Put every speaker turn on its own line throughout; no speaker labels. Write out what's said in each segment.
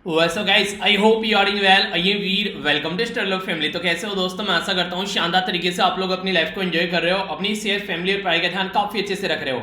वैसे guys I hope you are in well. आइए Veer, welcome to Sterlock family. तो कैसे हो दोस्तों, मैं आशा करता हूँ शानदार तरीके से आप लोग अपनी लाइफ को एंजॉय कर रहे हो, अपनी सेहत, फैमिली और पढ़ाई का ध्यान काफी अच्छे से रख रहे हो।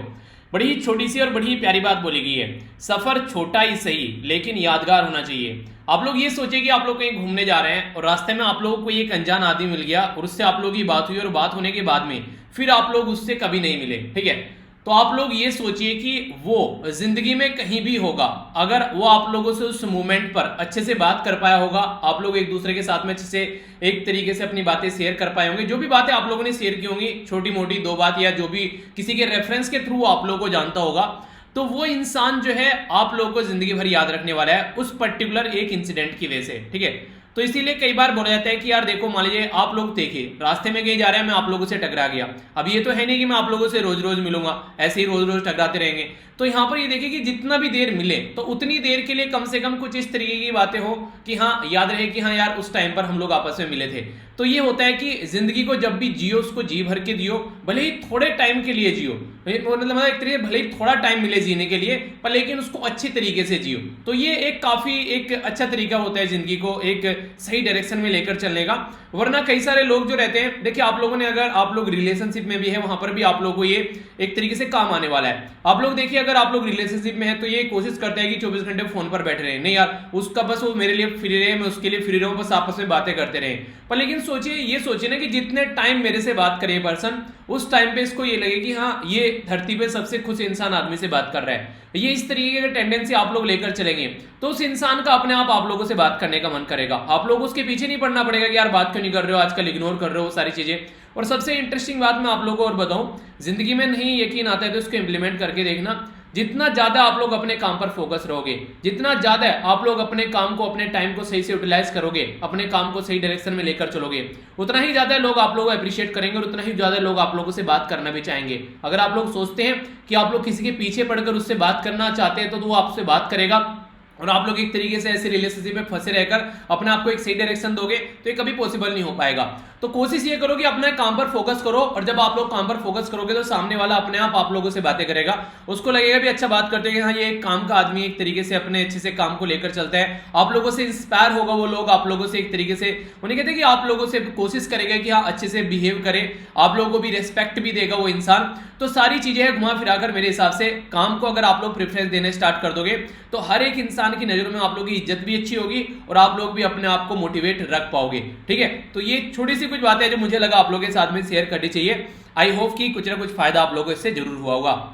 बड़ी ही छोटी सी और बड़ी ही प्यारी बात बोली गई है, सफर छोटा ही सही लेकिन यादगार होना चाहिए। आप लोग ये सोचिए कि आप लोग कहीं घूमने जा रहे हैं और रास्ते में आप लोगों को एक अनजान आदमी मिल गया और उससे आप लोगों की बात हुई और बात होने के बाद में फिर आप लोग उससे कभी नहीं मिले, ठीक है। तो आप लोग ये सोचिए कि वो जिंदगी में कहीं भी होगा, अगर वो आप लोगों से उस मोमेंट पर अच्छे से बात कर पाया होगा, आप लोग एक दूसरे के साथ में अच्छे से एक तरीके से अपनी बातें शेयर कर पाए होंगे, जो भी बातें आप लोगों ने शेयर की होंगी, छोटी मोटी दो बात या जो भी किसी के रेफरेंस के थ्रू आप लोगों को जानता होगा, तो वो इंसान जो है आप लोगों को जिंदगी भर याद रखने वाला है उस पर्टिकुलर एक इंसिडेंट की वजह से, ठीक है। तो इसीलिए कई बार बोला जाता है कि यार देखो, मान लीजिए आप लोग देखिए रास्ते में कहीं जा रहे हैं, मैं आप लोगों से टकरा गया। अब ये तो है नहीं कि मैं आप लोगों से रोज रोज मिलूंगा, ऐसे ही रोज रोज टकराते रहेंगे। तो यहाँ पर ये देखिए कि जितना भी देर मिले तो उतनी देर के लिए कम से कम कुछ इस तरीके की बातें हो कि हाँ याद रहे कि हाँ यार उस टाइम पर हम लोग आपस में मिले थे। तो ये होता है कि जिंदगी को जब भी जियो उसको जी भर के जियो, भले ही थोड़े टाइम के लिए जियो, मतलब एक तरीके भले ही थोड़ा टाइम मिले जीने के लिए, पर लेकिन उसको अच्छी तरीके से जियो। तो ये एक काफी एक अच्छा तरीका होता है जिंदगी को एक सही डायरेक्शन में लेकर चलने का। वरना कई सारे लोग जो रहते हैं, देखिए आप लोगों ने, अगर आप लोग रिलेशनशिप में भी है वहां पर भी आप लोगों को ये एक तरीके से काम आने वाला है। आप लोग देखिए, अगर आप लोग रिलेशनशिप में है तो ये कोशिश करते हैं कि 24 घंटे फोन पर बैठे रहे, नहीं यार उसका बस वो मेरे लिए फ्री रहे, मैं उसके लिए फ्री रहूं, बस आपस में बातें करते रहे। पर लेकिन सोचिए, ये सोचिए ना कि जितने टाइम मेरे से बात करे पर्सन, उस टाइम पे इसको ये लगे कि हाँ ये धरती पे सबसे खुश इंसान आदमी से बात कर रहा है। ये इस तरीके की टेंडेंसी आप लोग लेकर चलेंगे तो उस इंसान का अपने आप लोगों से बात करने का मन करेगा। आप लोग उसके पीछे नहीं पड़ना पड़ेगा कि यार बात क्यों नहीं कर रहे हो, आजकल इग्नोर कर रहे हो, सारी चीजें। और सबसे इंटरेस्टिंग बात मैं आप लोगों को और बताऊं, जिंदगी में नहीं यकीन आता है तो इसको इंप्लीमेंट करके देखना। जितना ज्यादा आप लोग अपने काम पर फोकस रहोगे, जितना ज्यादा आप लोग अपने काम को, अपने टाइम को सही से यूटिलाइज करोगे, अपने काम को सही डायरेक्शन में लेकर चलोगे, उतना ही ज्यादा लोग आप लोगों को अप्रिशिएट करेंगे और उतना ही ज्यादा लोग आप लोगों से बात करना भी चाहेंगे। अगर आप लोग सोचते हैं कि आप लोग किसी के पीछे पड़कर उससे बात करना चाहते हैं तो वो आपसे बात करेगा और आप लोग एक तरीके से ऐसे रिलेशनशिप में फंसे रहकर अपने आप को एक सही डायरेक्शन दोगे तो ये कभी पॉसिबल नहीं हो पाएगा। तो कोशिश ये करो कि अपने काम पर फोकस करो, और जब आप लोग काम पर फोकस करोगे तो सामने वाला अपने आप लोगों से बातें करेगा, उसको लगेगा भी अच्छा बात करते हैं कि हाँ ये एक काम का आदमी, एक तरीके से अपने अच्छे से काम को लेकर चलता है। आप लोगों से इंस्पायर होगा वो लोग, आप लोगों से एक तरीके से उन्हें कहते हैं कि आप लोगों से कोशिश करेगा कि हाँ अच्छे से बिहेव करे, आप लोगों को भी रेस्पेक्ट भी देगा वो इंसान। तो सारी चीजें है घुमा फिराकर मेरे हिसाब से काम को अगर आप लोग प्रेफरेंस देने स्टार्ट कर दोगे तो हर एक इंसान की नजरों में आप लोगों की इज्जत भी अच्छी होगी और आप लोग भी अपने आप को मोटिवेट रख पाओगे, ठीक है। तो ये छोटी सी कुछ बातें जो मुझे लगा आप लोगों के साथ में शेयर करनी चाहिए। आई होप कि कुछ ना कुछ फायदा आप लोगों को इससे जरूर हुआ होगा।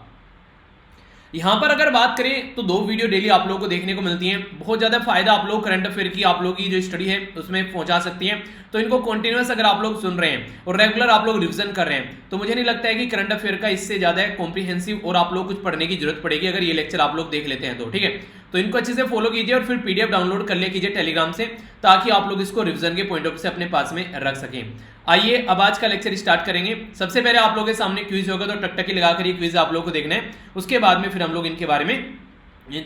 यहां पर अगर बात करें तो 2 वीडियो डेली आप लोगों को देखने को मिलती हैं, बहुत ज्यादा फायदा आप लोग करंट अफेयर की आप लोगों की जो स्टडी है उसमें पहुंचा सकती हैं। तो इनको कंटिन्यूअस अगर आप लोग सुन रहे हैं और रेगुलर आप लोग रिवीजन कर रहे हैं तो मुझे नहीं लगता है कि करंट अफेयर का इससे ज्यादा कॉम्प्रिहेंसिव और आप लोग कुछ पढ़ने की जरूरत पड़ेगी अगर ये लेक्चर आप लोग देख लेते हैं तो, ठीक है। तो इनको अच्छे से फॉलो कीजिए और फिर पीडीएफ डाउनलोड कर ले कीजिए टेलीग्राम से, ताकि आप लोग इसको रिवीजन के पॉइंट ऑफ व्यू से अपने पास में रख सकें। आइए अब आज का लेक्चर स्टार्ट करेंगे। सबसे पहले आप लोगों के सामने क्विज होगा तो टकटकी लगाकर ये क्विज आप लोगों को देखना है, उसके बाद में फिर हम लोग इनके बारे में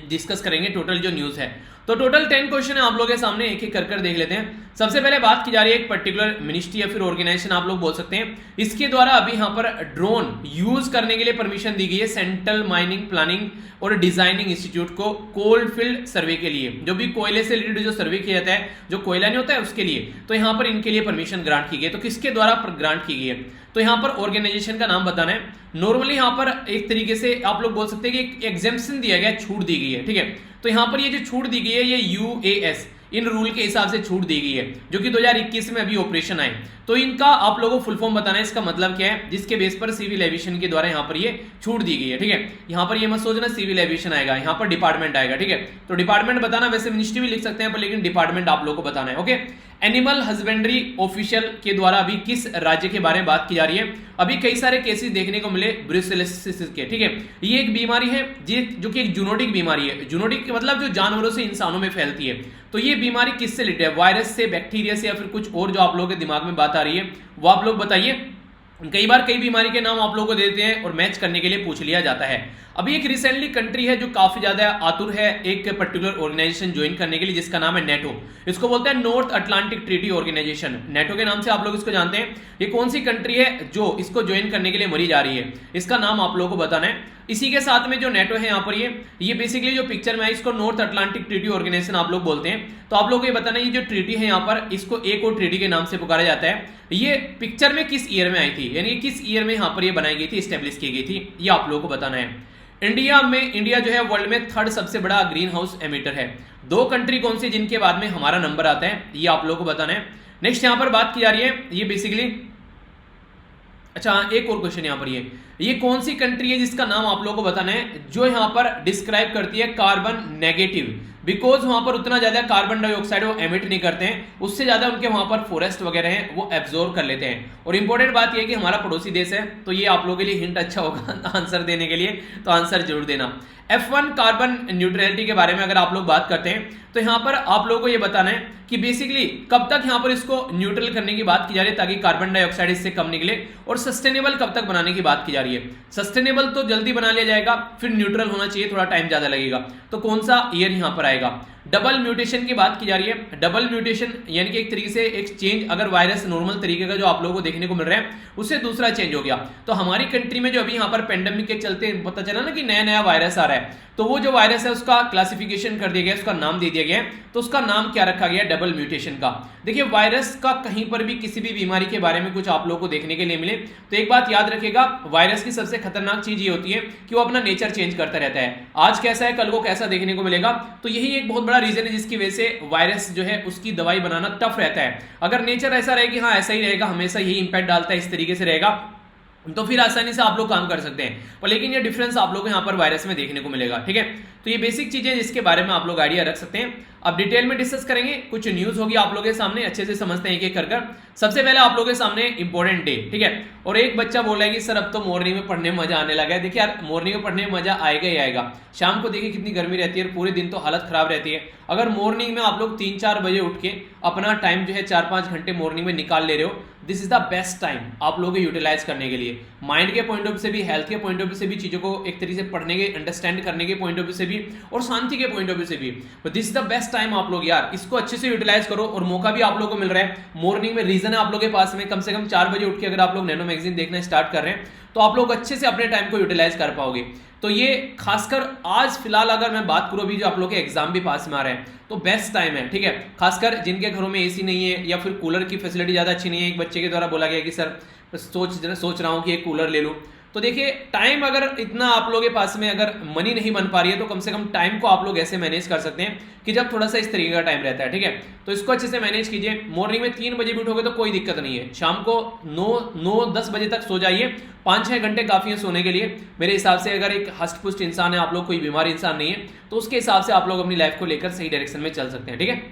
डिस्कस करेंगे टोटल जो न्यूज है। तो टोटल 10 क्वेश्चन है आप लोगों के सामने, एक एक कर देख लेते हैं। सबसे पहले बात की जा रही है एक पर्टिकुलर मिनिस्ट्री या फिर ऑर्गेनाइजेशन आप लोग बोल सकते हैं, इसके द्वारा अभी यहाँ पर ड्रोन यूज करने के लिए परमिशन दी गई है सेंट्रल माइनिंग प्लानिंग और डिजाइनिंग इंस्टीट्यूट को कोल फील्ड सर्वे के लिए, जो भी कोयले से रिलेटेड जो सर्वे किया जाता है, जो कोयला नहीं होता है उसके लिए। तो यहाँ पर इनके लिए परमिशन ग्रांट की गई है। तो किसके द्वारा ग्रांट की गई है, तो यहाँ पर ऑर्गेनाइजेशन का नाम बताना है। नॉर्मली यहाँ पर एक तरीके से आप लोग बोल सकते हैं कि एक एग्जेम्पशन दिया गया, छूट दी गई है, ठीक है। तो यहाँ पर ये जो छूट दी गई है ये यूएएस इन रूल के हिसाब से छूट दी गई है, जो कि 2021 में अभी ऑपरेशन आए। तो इनका आप लोगों को फुल फॉर्म बताना है, इसका मतलब क्या है, जिसके बेस पर सिविल एविएशन के द्वारा यहाँ पर ये छूट दी गई है, ठीक है। यहाँ पर ये मत सोचना सिविल एविएशन आएगा, यहाँ पर डिपार्टमेंट आएगा, ठीक है। तो डिपार्टमेंट बताना, वैसे मिनिस्ट्री भी लिख सकते हैं पर लेकिन डिपार्टमेंट आप लोगों को बताना है, ओके। एनिमल हस्बेंड्री ऑफिशियल के द्वारा अभी किस राज्य के बारे में बात की जा रही है, अभी कई सारे केसेस देखने को मिले ब्रुसेलोसिस के, ठीक है। ये एक बीमारी है जो कि एक जूनोटिक बीमारी है। जूनोटिक मतलब जो जानवरों से इंसानों में फैलती है। तो ये बीमारी किससे रिलेटेड है, वायरस से, बैक्टीरिया से या फिर कुछ और जो आप लोगों के दिमाग में बात आ रही है वो आप लोग बताइए। कई बार कई बीमारी के नाम आप लोगों को देते हैं और मैच करने के लिए पूछ लिया जाता है। अभी एक रिसेंटली कंट्री है जो काफी ज्यादा आतुर है एक पर्टिकुलर ऑर्गेनाइजेशन ज्वाइन करने के लिए, जिसका नाम है नेटो। इसको बोलते हैं North Atlantic Treaty Organization, NATO के नाम से आप लोग इसको जानते हैं। ये कौन सी कंट्री है जो इसको ज्वाइन करने के लिए मरी जा रही है, इसका नाम आप लोगों को बताना है। इसी के साथ में जो नेटो है यहाँ पर ये बेसिकली जो पिक्चर में है इसको नॉर्थ अटलांटिक ट्रीटी ऑर्गेनाइजेशन आप लोग बोलते हैं। तो आप लोग ये बताना ये जो ट्रीटी है यहाँ पर इसको एक और ट्रीटी के नाम से पुकारा जाता है। ये पिक्चर में किस ईयर में आई थी, यानी किस ईयर में यहाँ पर ये बनाई गई थी, स्टेब्लिश की गई थी, ये आप लोगों को बताना है। इंडिया जो है वर्ल्ड में थर्ड सबसे बड़ा ग्रीन हाउस एमिटर है। 2 कंट्री कौन सी जिनके बाद में हमारा नंबर आता है, ये आप लोगों को बताना है। नेक्स्ट यहाँ पर बात की जा रही है ये बेसिकली, अच्छा एक और क्वेश्चन यहाँ पर ये कौन सी कंट्री है जिसका नाम आप लोगों को बताना है जो यहाँ पर डिस्क्राइब करती है कार्बन नेगेटिव, बिकॉज वहां पर उतना ज्यादा कार्बन डाइऑक्साइड वो एमिट नहीं करते हैं, उससे ज्यादा उनके वहां पर फॉरेस्ट वगैरह हैं वो एब्जॉर्ब कर लेते हैं। और इंपॉर्टेंट बात यह है कि हमारा पड़ोसी देश है, तो ये आप लोगों के लिए हिंट अच्छा होगा आंसर देने के लिए, तो आंसर जरूर देना। F1 कार्बन न्यूट्रलिटी के बारे में अगर आप लोग बात करते हैं तो यहां पर आप लोगों को ये बताना है कि बेसिकली कब तक यहां पर इसको न्यूट्रल करने की बात की जा रही है ताकि कार्बन डाइऑक्साइड इससे कम निकले, और सस्टेनेबल कब तक बनाने की बात की जा रही है। सस्टेनेबल तो जल्दी बना लिया जाएगा, फिर न्यूट्रल होना चाहिए, थोड़ा टाइम ज्यादा लगेगा। तो कौन सा ईयर यहां पर आएगा। डबल म्यूटेशन की बात की जा रही है। डबल म्यूटेशन यानी कि एक तरीके से एक चेंज, अगर वायरस नॉर्मल तरीके का जो आप लोगों को देखने को मिल रहा है उससे दूसरा चेंज हो गया, तो हमारी कंट्री में जो अभी यहाँ पर पेंडेमिक के चलते पता चला ना कि नया नया वायरस आ रहा है, तो वो जो वायरस है उसका क्लासिफिकेशन कर दिया गया, उसका नाम दे दिया गया है। तो उसका नाम क्या रखा गया, डबल म्यूटेशन का। देखिए वायरस का कहीं पर भी किसी भी बीमारी के बारे में कुछ आप लोगों को देखने के लिए मिले तो एक बात याद रखिएगा, वायरस की सबसे खतरनाक चीज ये होती है कि वो अपना नेचर चेंज करता रहता है। आज कैसा है कल को कैसा देखने को मिलेगा, तो यही एक बहुत बड़ा रीजन है जिसकी वजह से वायरस जो है उसकी दवाई बनाना टफ रहता है। अगर नेचर ऐसा रहे कि हाँ ऐसा ही रहेगा, हमेशा यही इंपैक्ट डालता है, इस तरीके से रहेगा, तो फिर आसानी से आप लोग काम कर सकते हैं। पर लेकिन ये डिफरेंस आप लोग को यहाँ पर वायरस में देखने को मिलेगा, ठीक है। तो ये बेसिक चीजें जिसके बारे में आप लोग आइडिया रख सकते हैं। अब डिटेल में डिस्कस करेंगे, कुछ न्यूज होगी आप लोगों के सामने, अच्छे से समझते हैं एक एक कर। सबसे पहले आप लोगों के सामने इंपॉर्टेंट डे, ठीक है। और एक बच्चा बोल रहा है कि सर अब तो मॉर्निंग में पढ़ने में मजा आने लगा है। देखिए यार मॉर्निंग में पढ़ने में मजा आएगा ही आएगा। शाम को देखिए कितनी गर्मी रहती है और पूरे दिन तो हालत खराब रहती है। अगर मॉर्निंग में आप लोग 3-4 बजे उठ के अपना टाइम जो है 4-5 घंटे मॉर्निंग में निकाल ले रहे हो, this is the best time आप लोगों को यूटिलाइज करने के लिए, माइंड के पॉइंट ऑफ व्यू से भी, हेल्थ के पॉइंट ऑफ व्यू से भी, चीजों को एक तरीके से पढ़ने के अंडरस्टैंड करने के पॉइंट ऑफ व्यू से भी, और शांति के पॉइंट ऑफ व्यू से भी। तो this is the best time आप लोग यार इसको अच्छे से यूटिलाइज करो। और मौका भी आप लोगों को मिल रहा है मॉर्निंग में, रीजन है आप लोगों के पास में कम से कम 4 बजे उठ के अगर आप लोग नैनो मैगजीन देखना स्टार्ट कर रहे हैं तो आप लोग अच्छे से अपने टाइम को यूटिलाइज कर पाओगे। तो ये खासकर आज फिलहाल अगर मैं बात करूं, अभी जो आप लोग के एग्जाम भी पास में आ रहे हैं तो बेस्ट टाइम है, ठीक है। खासकर जिनके घरों में एसी नहीं है या फिर कूलर की फैसिलिटी ज्यादा अच्छी नहीं है। एक बच्चे के द्वारा बोला गया कि सर सोच रहा हूं कि एक कूलर ले लूं, तो देखिए टाइम अगर इतना आप लोगों के पास में अगर मनी नहीं बन पा रही है तो कम से कम टाइम को आप लोग ऐसे मैनेज कर सकते हैं कि जब थोड़ा सा इस तरीके का टाइम रहता है, ठीक है। तो इसको अच्छे से मैनेज कीजिए। मॉर्निंग में 3 बजे भी उठोगे तो कोई दिक्कत नहीं है, शाम को 9-10 बजे तक सो जाइए। 5-6 घंटे काफी है सोने के लिए मेरे हिसाब से। अगर एक हष्ट पुष्ट इंसान है, आप लोग कोई बीमार इंसान नहीं है, तो उसके हिसाब से आप लोग अपनी लाइफ को लेकर सही डायरेक्शन में चल सकते हैं, ठीक है।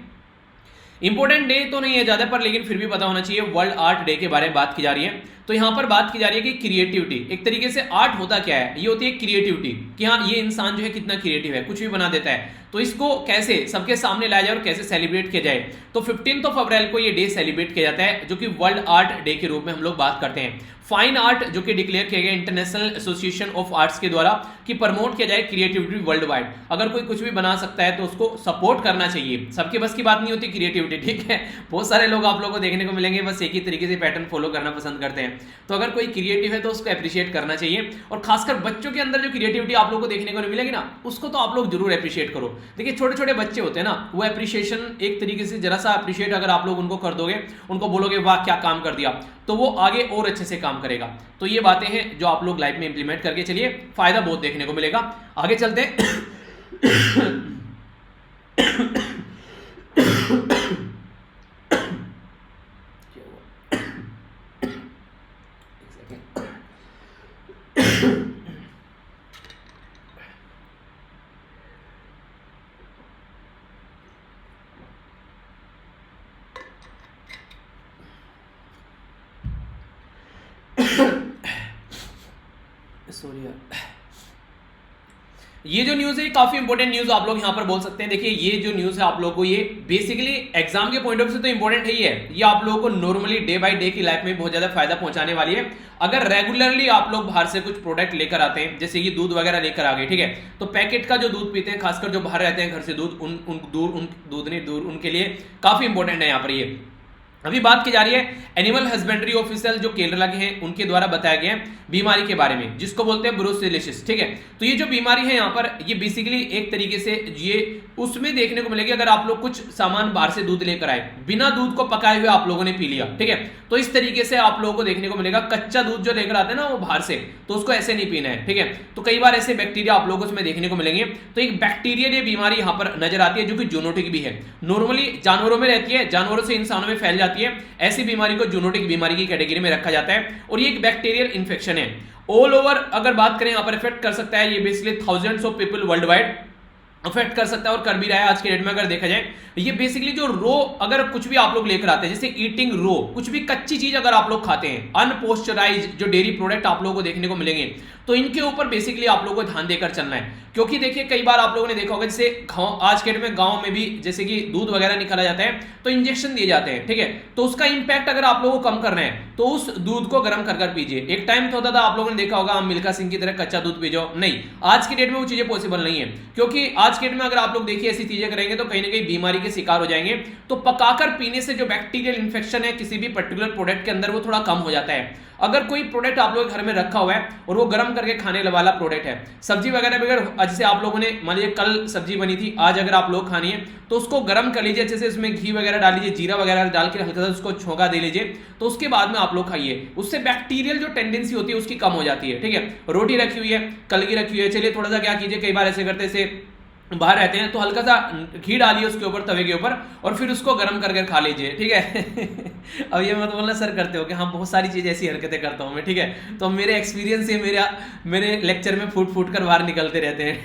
इंपॉर्टेंट डे तो नहीं है ज्यादा पर, लेकिन फिर भी पता होना चाहिए। वर्ल्ड आर्ट डे के बारे में बात की जा रही है, तो यहां पर बात की जा रही है कि क्रिएटिविटी, एक तरीके से आर्ट होता क्या है, ये होती है क्रिएटिविटी, कि हाँ ये इंसान जो है कितना क्रिएटिव है, कुछ भी बना देता है। तो इसको कैसे सबके सामने लाया जाए और कैसे सेलिब्रेट किया जाए, तो 15 अप्रैल को ये डे सेलिब्रेट किया जाता है, जो कि वर्ल्ड आर्ट डे के रूप में हम लोग बात करते हैं। फाइन आर्ट जो कि डिक्लेयर किया गया इंटरनेशनल एसोसिएशन ऑफ आर्ट्स के द्वारा कि प्रमोट किया जाए क्रिएटिविटी वर्ल्ड वाइड। अगर कोई कुछ भी बना सकता है तो उसको सपोर्ट करना चाहिए। सबके बस की बात नहीं होती क्रिएटिविटी, ठीक है। बहुत सारे लोग आप लोगों को देखने को मिलेंगे बस एक ही तरीके से पैटर्न फॉलो करना पसंद करते हैं। तो अगर कोई क्रिएटिव है तो उसको अप्रिशिएट करना चाहिए। और खासकर बच्चों के अंदर जो क्रिएटिविटी आप लोगों को देखने को नहीं मिलेगी ना, उसको तो आप लोग जरूर अप्रिशिएट करो। देखिए छोटे छोटे बच्चे होते हैं ना, वो अप्रिशिएशन एक तरीके से जरा सा अप्रिशिएट अगर आप लोग उनको कर दोगे, उनको बोलोगे वाह क्या काम कर दिया, तो वो आगे और अच्छे से काम करेगा। तो ये बातें हैं जो आप लोग लाइफ में इंप्लीमेंट करके चलिए, फायदा बहुत देखने को मिलेगा। आगे चलते हैं। सॉरी यार, ये जो न्यूज है काफी इंपॉर्टेंट न्यूज आप लोग यहां पर बोल सकते हैं। देखिए ये जो न्यूज है आप लोगों को ये बेसिकली एग्जाम के पॉइंट ऑफ व्यू से तो इंपॉर्टेंट ही है, ये आप लोगों को नॉर्मली डे बाय डे की लाइफ में बहुत ज्यादा फायदा पहुंचाने वाली है। अगर रेगुलरली आप लोग बाहर से कुछ प्रोडक्ट लेकर आते हैं, जैसे ये दूध वगैरह लेकर आ गए, ठीक है, तो पैकेट का जो दूध पीते हैं, खासकर जो बाहर रहते हैं घर से दूध, उनके लिए काफी इंपॉर्टेंट है यहाँ पर ये। अभी बात की जा रही है एनिमल हस्बेंड्री ऑफिसर जो केरला के हैं उनके द्वारा बताया गया बीमारी के बारे में, जिसको बोलते हैं ब्रुसेलोसिस। ठीक है, तो ये जो बीमारी है यहाँ पर, ये बेसिकली एक तरीके से ये उसमें देखने को मिलेगी अगर आप लोग कुछ सामान बाहर से दूध लेकर आए, बिना दूध को पकाए हुए आप लोगों ने पी लिया, ठीक है, तो इस तरीके से आप लोगों को देखने को मिलेगा। कच्चा दूध जो लेकर आते हैं ना वो बाहर से, तो उसको ऐसे नहीं पीना है, ठीक है। तो कई बार ऐसे बैक्टीरिया आप लोगों को उसमें देखने को मिलेंगे। तो एक बैक्टीरियल बीमारी यहाँ पर नजर आती है जो कि जूनोटिक भी है, नॉर्मली जानवरों में रहती है, जानवरों से इंसानों में फैल जाती है। ऐसी बीमारी को जूनोटिक बीमारी की कैटेगरी में रखा जाता है और ये एक बैक्टीरियल इंफेक्शन है। ऑल ओवर अगर बात करें यहाँ पर इफेक्ट कर सकता है, ये basically thousands of people world wide affect कर सकता है और कर भी रहा है आज के डेट में। अगर देखा जाए ये बेसिकली जो रो अगर कुछ भी आप लोग लेकर आते हैं, जैसे ईटिंग रो, कुछ भी कच्ची चीज अगर आप लोग खाते हैं, अनपोस्चराइज जो डेयरी प्रोडक्ट आप लोगों को देखने को मिलेंगे, तो इनके ऊपर बेसिकली आप लोगों को ध्यान देकर चलना है। क्योंकि देखिए कई बार आप लोगों ने देखा होगा जैसे आज के डेट में गांव में भी जैसे कि दूध वगैरह निकाला जाता है तो इंजेक्शन दिए जाते हैं, ठीक है, तो उसका इंपैक्ट अगर आप लोगों को कम करना है तो उस दूध को गर्म कर पीजिए। एक टाइम तो होता था आप लोगों ने देखा होगा हम मिल्खा सिंह की तरह कच्चा दूध पी जाओ, नहीं, आज की डेट में वो चीजें पॉसिबल नहीं है। क्योंकि आज के डेट में अगर आप लोग देखिए ऐसी चीजें करेंगे तो कहीं ना कहीं बीमारी के शिकार हो जाएंगे। तो पकाकर पीने से जो बैक्टीरियल इंफेक्शन है किसी भी पर्टिकुलर प्रोडक्ट के अंदर वो थोड़ा कम हो जाता है। अगर कोई प्रोडक्ट आप लोग घर में रखा हुआ है और वो गर्म करके खाने वाला प्रोडक्ट है, सब्जी वगैरह भी अगर जैसे आप लोगों ने मान लीजिए कल सब्जी बनी थी, आज अगर आप लोग खानी है तो उसको गर्म कर लीजिए अच्छे से, इसमें घी वगैरह डाल लीजिए, जीरा वगैरह डाल के हल्का सा उसको छोंका दे लीजिए, तो उसके बाद में आप लोग खाइए। उससे बैक्टीरियल जो टेंडेंसी होती है उसकी कम हो जाती है, ठीक है। रोटी रखी हुई है, कल की रखी हुई है, चलिए थोड़ा सा क्या कीजिए, कई बार ऐसे करते ऐसे बाहर रहते हैं तो हल्का सा घी डालिए उसके ऊपर, तवे के ऊपर, और फिर उसको गर्म करके खा लीजिए, ठीक है। अब ये मत बोलना सर करते हो कि हाँ बहुत सारी चीज़ ऐसी हरकतें करता हूँ मैं, ठीक है, तो मेरे एक्सपीरियंस से मेरे लेक्चर में फूट कर बाहर निकलते रहते हैं।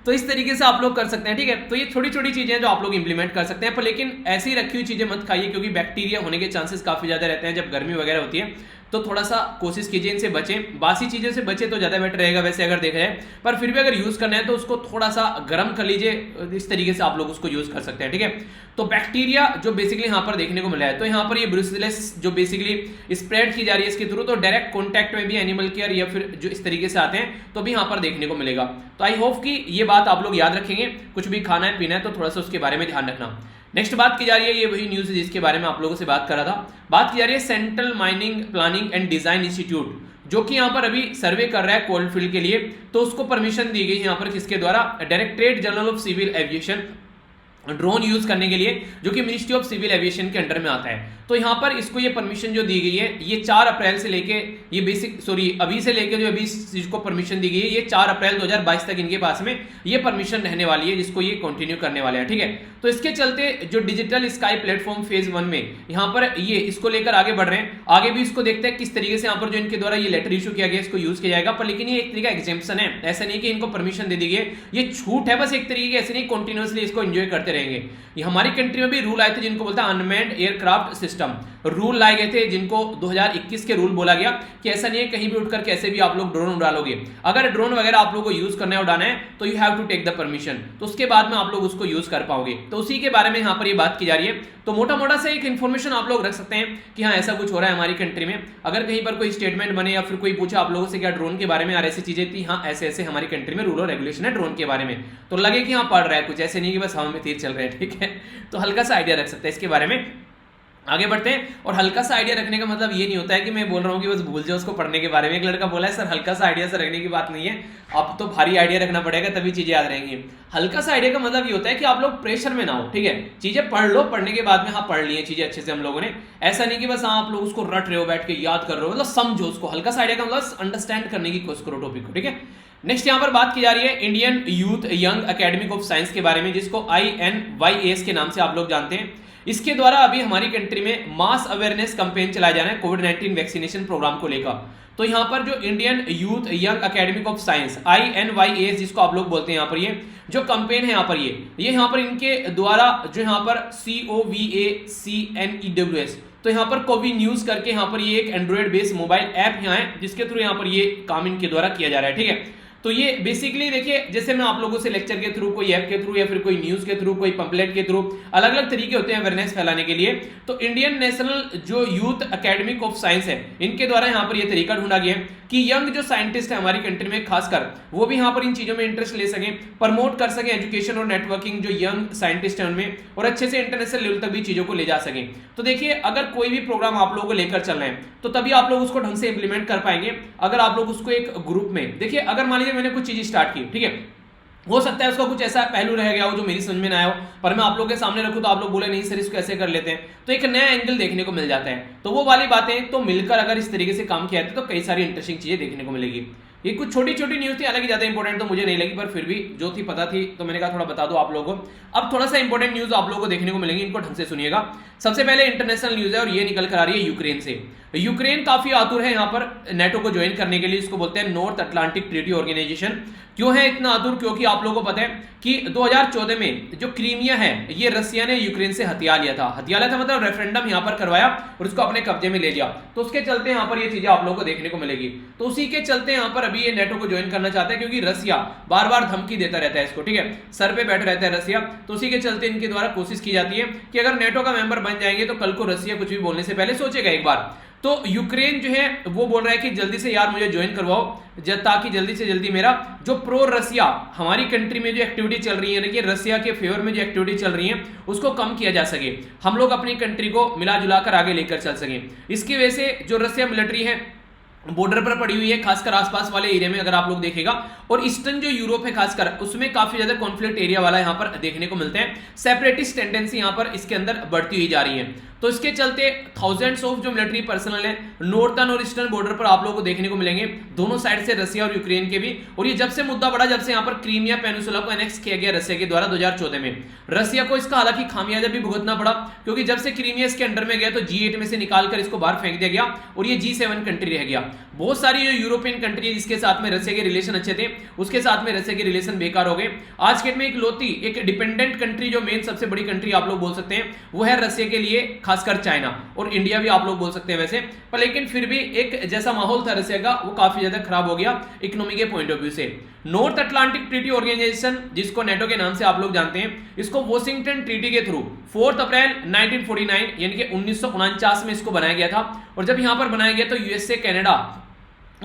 तो इस तरीके से आप लोग कर सकते हैं, ठीक है। तो ये छोटी छोटी चीज़ें जो आप लोग इंप्लीमेंट कर सकते हैं, पर लेकिन ऐसी रखी हुई चीज़ें मत खाइए क्योंकि बैक्टीरिया होने के चांसेस काफ़ी ज़्यादा रहते हैं जब गर्मी वगैरह होती है। तो थोड़ा सा कोशिश कीजिए इनसे बचें, बासी चीज़ों से बचें तो ज़्यादा बेटर रहेगा वैसे अगर देखा जाए, पर फिर भी अगर यूज़ करना है तो उसको थोड़ा सा गर्म कर लीजिए, इस तरीके से आप लोग उसको यूज़ कर सकते हैं, ठीक है। तो बैक्टीरिया जो बेसिकली यहाँ पर देखने को मिला है, तो यहाँ पर ये ब्रुसेलोसिस जो बेसिकली स्प्रेड की जा रही है इसके थ्रू, तो डायरेक्ट कॉन्टैक्ट में भी एनिमल केयर या फिर जो इस तरीके से आते हैं तो भी यहाँ पर देखने को मिलेगा। तो आई होप कि ये बात आप लोग याद रखेंगे, कुछ भी खाना है पीना है तो थोड़ा सा उसके बारे में ध्यान रखना। नेक्स्ट बात की जा रही है, ये वही न्यूज़ है जिसके बारे में आप लोगों से बात कर रहा था, बात की जा रही है central mining planning and design institute जो कि यहाँ पर अभी सर्वे कर रहा है कोल फील्ड के लिए, तो उसको परमिशन दी गई यहाँ पर किसके द्वारा, Directorate General of Civil Aviation, drone use करने के लिए, जो कि मिनिस्ट्री ऑफ सिविल एविएशन के अंडर में आता है। तो यहाँ पर इसको ये परमिशन जो दी गई है ये 4 अप्रैल से लेके ये अभी से लेके जो अभी इस चीज को परमिशन दी गई है ये 4 अप्रैल 2022 तक इनके पास में ये परमिशन रहने वाली है, जिसको ये कंटिन्यू करने वाले हैं, ठीक है। तो इसके चलते जो डिजिटल स्काई प्लेटफॉर्म फेज 1 में यहाँ पर ये इसको लेकर आगे बढ़ रहे हैं, आगे भी इसको देखते हैं किस तरीके से यहाँ पर जो इनके द्वारा ये लेटर इशू किया गया इसको यूज किया जाएगा। पर लेकिन ये एक तरीका एग्जाम्पशन है, ऐसा नहीं कि इनको परमिशन दे दी गई, ये छूट है बस एक तरीके की, ऐसे नहीं कंटिन्यूअसली इसको एंजॉय करते रहेंगे। ये हमारी कंट्री में भी रूल आए थे जिनको बोलता है अनमैन्ड एयरक्राफ्ट सिस्टम, रूल लाए गए थे जिनको 2021 के रूल बोला गया कि ऐसा नहीं है कहीं भी उठकर कैसे भी आप लोग ड्रोन उड़ालोगे, अगर ड्रोन वगैरह आप लोग को यूज करना है उड़ाना है तो you have to take the permission, तो उसके बाद में आप लोग उसको यूज कर पाओगे। तो उसी के बारे में यहाँ पर ये बात की जा रही है। तो मोटा मोटा से एक इन्फॉर्मेशन आप लोग रख सकते हैं कि हाँ ऐसा कुछ हो रहा है हमारी कंट्री में। अगर कहीं पर कोई स्टेटमेंट बने या फिर कोई पूछे आप लोगों से क्या ड्रोन के बारे में यार ऐसी चीजें थी, हाँ ऐसे ऐसे हमारी कंट्री में रूल और रेगुलेशन है ड्रोन के बारे में, तो लगे कि हाँ पढ़ रहा है कुछ, ऐसे नहीं कि बस हवा में तीर चल रहे हैं, ठीक है। तो हल्का सा आइडिया रख सकते हैं इसके बारे में। आगे बढ़ते हैं, और हल्का सा आइडिया रखने का मतलब ये नहीं होता है कि मैं बोल रहा हूँ कि बस भूल जाओ उसको पढ़ने के बारे में। एक लड़का बोला है सर हल्का सा आइडिया से रखने की बात नहीं है, अब तो भारी आइडिया रखना पड़ेगा तभी चीजें याद रहेंगी। हल्का सा आइडिया का मतलब ये होता है कि आप लोग प्रेशर में ना हो, ठीक है, चीजें पढ़ लो, पढ़ने के बाद में हाँ पढ़ ली चीजें अच्छे से हम लोगों ने, ऐसा नहीं कि बस हाँ आप लोग उसको रट रहे हो बैठ के याद कर रहे हो, मतलब समझो उसको। हल्का सा आइडिया का मतलब अंडरस्टैंड करने की कोशिश करो टॉपिक को, ठीक है। नेक्स्ट यहाँ पर बात की जा रही है Indian youth young academic of science के बारे में, जिसको INYAS के नाम से आप लोग जानते हैं। इसके द्वारा अभी हमारी कंट्री में मास अवेयरनेस कैंपेन चलाया जा रहा है कोविड-19 वैक्सीनेशन प्रोग्राम को लेकर। तो यहाँ पर जो Indian youth young academic of science INYAS जिसको आप लोग बोलते हैं, यहाँ पर ये जो कैंपेन है यहाँ पर ये यहाँ पर इनके द्वारा जो यहाँ पर COVACNEWS, तो यहाँ पर कोवी न्यूज करके यहाँ पर ये एक एंड्रॉइड बेस्ड मोबाइल ऐप यहाँ है जिसके थ्रू यहाँ पर ये काम इनके द्वारा किया जा रहा है, ठीक है। तो ये बेसिकली देखिए, जैसे मैं आप लोगों से लेक्चर के थ्रू, कोई ऐप के थ्रू, या फिर कोई न्यूज के थ्रू, कोई पंपलेट के थ्रू, अलग अलग तरीके होते हैं अवेयरनेस फैलाने के लिए। तो इंडियन नेशनल जो यूथ एकेडमिक ऑफ साइंस है, इनके द्वारा यहाँ पर ये तरीका ढूंढा गया है कि यंग जो साइंटिस्ट है हमारी कंट्री में खासकर, वो भी यहाँ पर इन चीजों में इंटरेस्ट ले सकें, प्रमोट कर सकें एजुकेशन और नेटवर्किंग जो यंग साइंटिस्ट है उनमें, और अच्छे से इंटरनेशनल लेवल तक भी चीजों को ले जा सकें। तो देखिए, अगर कोई भी प्रोग्राम आप लोगों को लेकर चल रहे हैं तो तभी आप लोग उसको ढंग से इंप्लीमेंट कर पाएंगे। अगर आप लोग उसको एक ग्रुप में देखिए, अगर मान लीजिए मैंने कुछ चीज स्टार्ट की, ठीक है, हो सकता है उसका कुछ ऐसा पहलू रह गया हो जो मेरी समझ में ना आया हो, पर मैं आप लोगों के सामने रखूं तो आप लोग बोले नहीं सर इसको ऐसे कर लेते हैं, तो एक नया एंगल देखने को मिल जाता है। तो वो वाली बातें तो मिलकर अगर इस तरीके से काम किया जाए तो कई सारी इंटरेस्टिंग चीजें देखने को मिलेगी। ये कुछ छोटी छोटी न्यूज थी, हालांकि ज्यादा इंपॉर्टेंट तो मुझे नहीं लगी, पर फिर भी जो थी पता थी तो मैंने कहा थोड़ा बता दो आप लोगों को। अब थोड़ा सा इंपॉर्टेंट न्यूज आप लोगों को देखने को मिलेंगी, इनको ढंग से सुनिएगा। सबसे पहले इंटरनेशनल न्यूज है और ये निकल कर आ रही है यूक्रेन से। यूक्रेन काफी आतुर है यहाँ पर नेटो को ज्वाइन करने के लिए, इसको बोलते हैं नॉर्थ अटलांटिक ट्रीटी ऑर्गेनाइजेशन। क्यों है इतना आतुर? क्योंकि आप लोगों को पता है कि 2014 में जो क्रीमिया है ये रसिया ने यूक्रेन से हथिया लिया था। हथिया लिया था मतलब रेफरेंडम यहाँ पर करवाया और उसको अपने कब्जे में ले लिया। तो उसके चलते यहाँ पर ये चीजें आप लोगों को देखने को मिलेगी। तो उसी के चलते यहाँ पर अभी ये नेटो को ज्वाइन करना चाहता है, क्योंकि रसिया बार बार धमकी देता रहता है इसको, ठीक है, सर पे बैठ रहता है रसिया। तो उसी के चलते इनके द्वारा कोशिश की जाती है कि अगर नेटो का मेंबर बन जाएंगे तो कल को रसिया कुछ भी बोलने से पहले सोचेगा एक बार। तो यूक्रेन जो है वो बोल रहा है कि जल्दी से यार मुझे ज्वाइन करवाओ, ताकि जल्दी से जल्दी मेरा जो प्रो रसिया हमारी कंट्री में जो एक्टिविटी चल रही है ना, कि रसिया के फेवर में जो एक्टिविटी चल रही है उसको कम किया जा सके, हम लोग अपनी कंट्री को मिला जुला कर आगे लेकर चल सकें। इसकी वजह से जो रसिया मिलिट्री है बॉर्डर पर पड़ी हुई है, खासकर आसपास वाले एरिया में अगर आप लोग देखेगा, और ईस्टर्न जो यूरोप है खासकर उसमें काफी ज्यादा कॉन्फ्लिक्ट एरिया वाला यहाँ पर देखने को मिलते हैं। सेपरेटिस्ट टेंडेंसी यहाँ पर इसके अंदर बढ़ती हुई जा रही है। तो इसके चलते थाउजेंड्स ऑफ जो मिलिट्री पर्सनल है नॉर्थर्न और ईस्टर्न बॉर्डर पर आप लोगों को देखने को मिलेंगे, दोनों साइड से, रसिया और यूक्रेन के भी। और ये जब से मुद्दा बढ़ा, जब से यहाँ पर क्रीमिया पेनिसुला को एनेक्स किया गया रसिया के द्वारा 2014 में, रसिया को इसका हालांकि खामियाजा भी भुगतना पड़ा, क्योंकि जब से क्रीमिया इसके अंडर में गया तो G8 में से निकालकर इसको बाहर फेंक दिया गया और ये G7 कंट्री रह गया। बहुत सारी जो यूरोपियन कंट्री जिसके साथ में रसिया के रिलेशन अच्छे थे, उसके साथ में रसिया के रिलेशन बेकार हो गए। आज के में एक लौती एक डिपेंडेंट कंट्री जो मेन सबसे बड़ी कंट्री आप लोग बोल सकते हैं वो है रसिया के लिए, खासकर चाइना, और इंडिया भी आप लोग बोल सकते हैं वैसे, पर लेकिन फिर भी एक जैसा माहौल था रसिया का वो काफी ज्यादा खराब हो गया इकोनॉमी के पॉइंट ऑफ व्यू से। नॉर्थ अटलांटिक ट्रीटी ऑर्गेनाइजेशन, जिसको नेटो के नाम से आप लोग जानते हैं, इसको वॉशिंगटन ट्रीटी के थ्रू 4 अप्रैल 1949 यानी कि 1949 में इसको बनाया गया था। और जब यहां पर बनाया गया तो यूएसए, कनाडा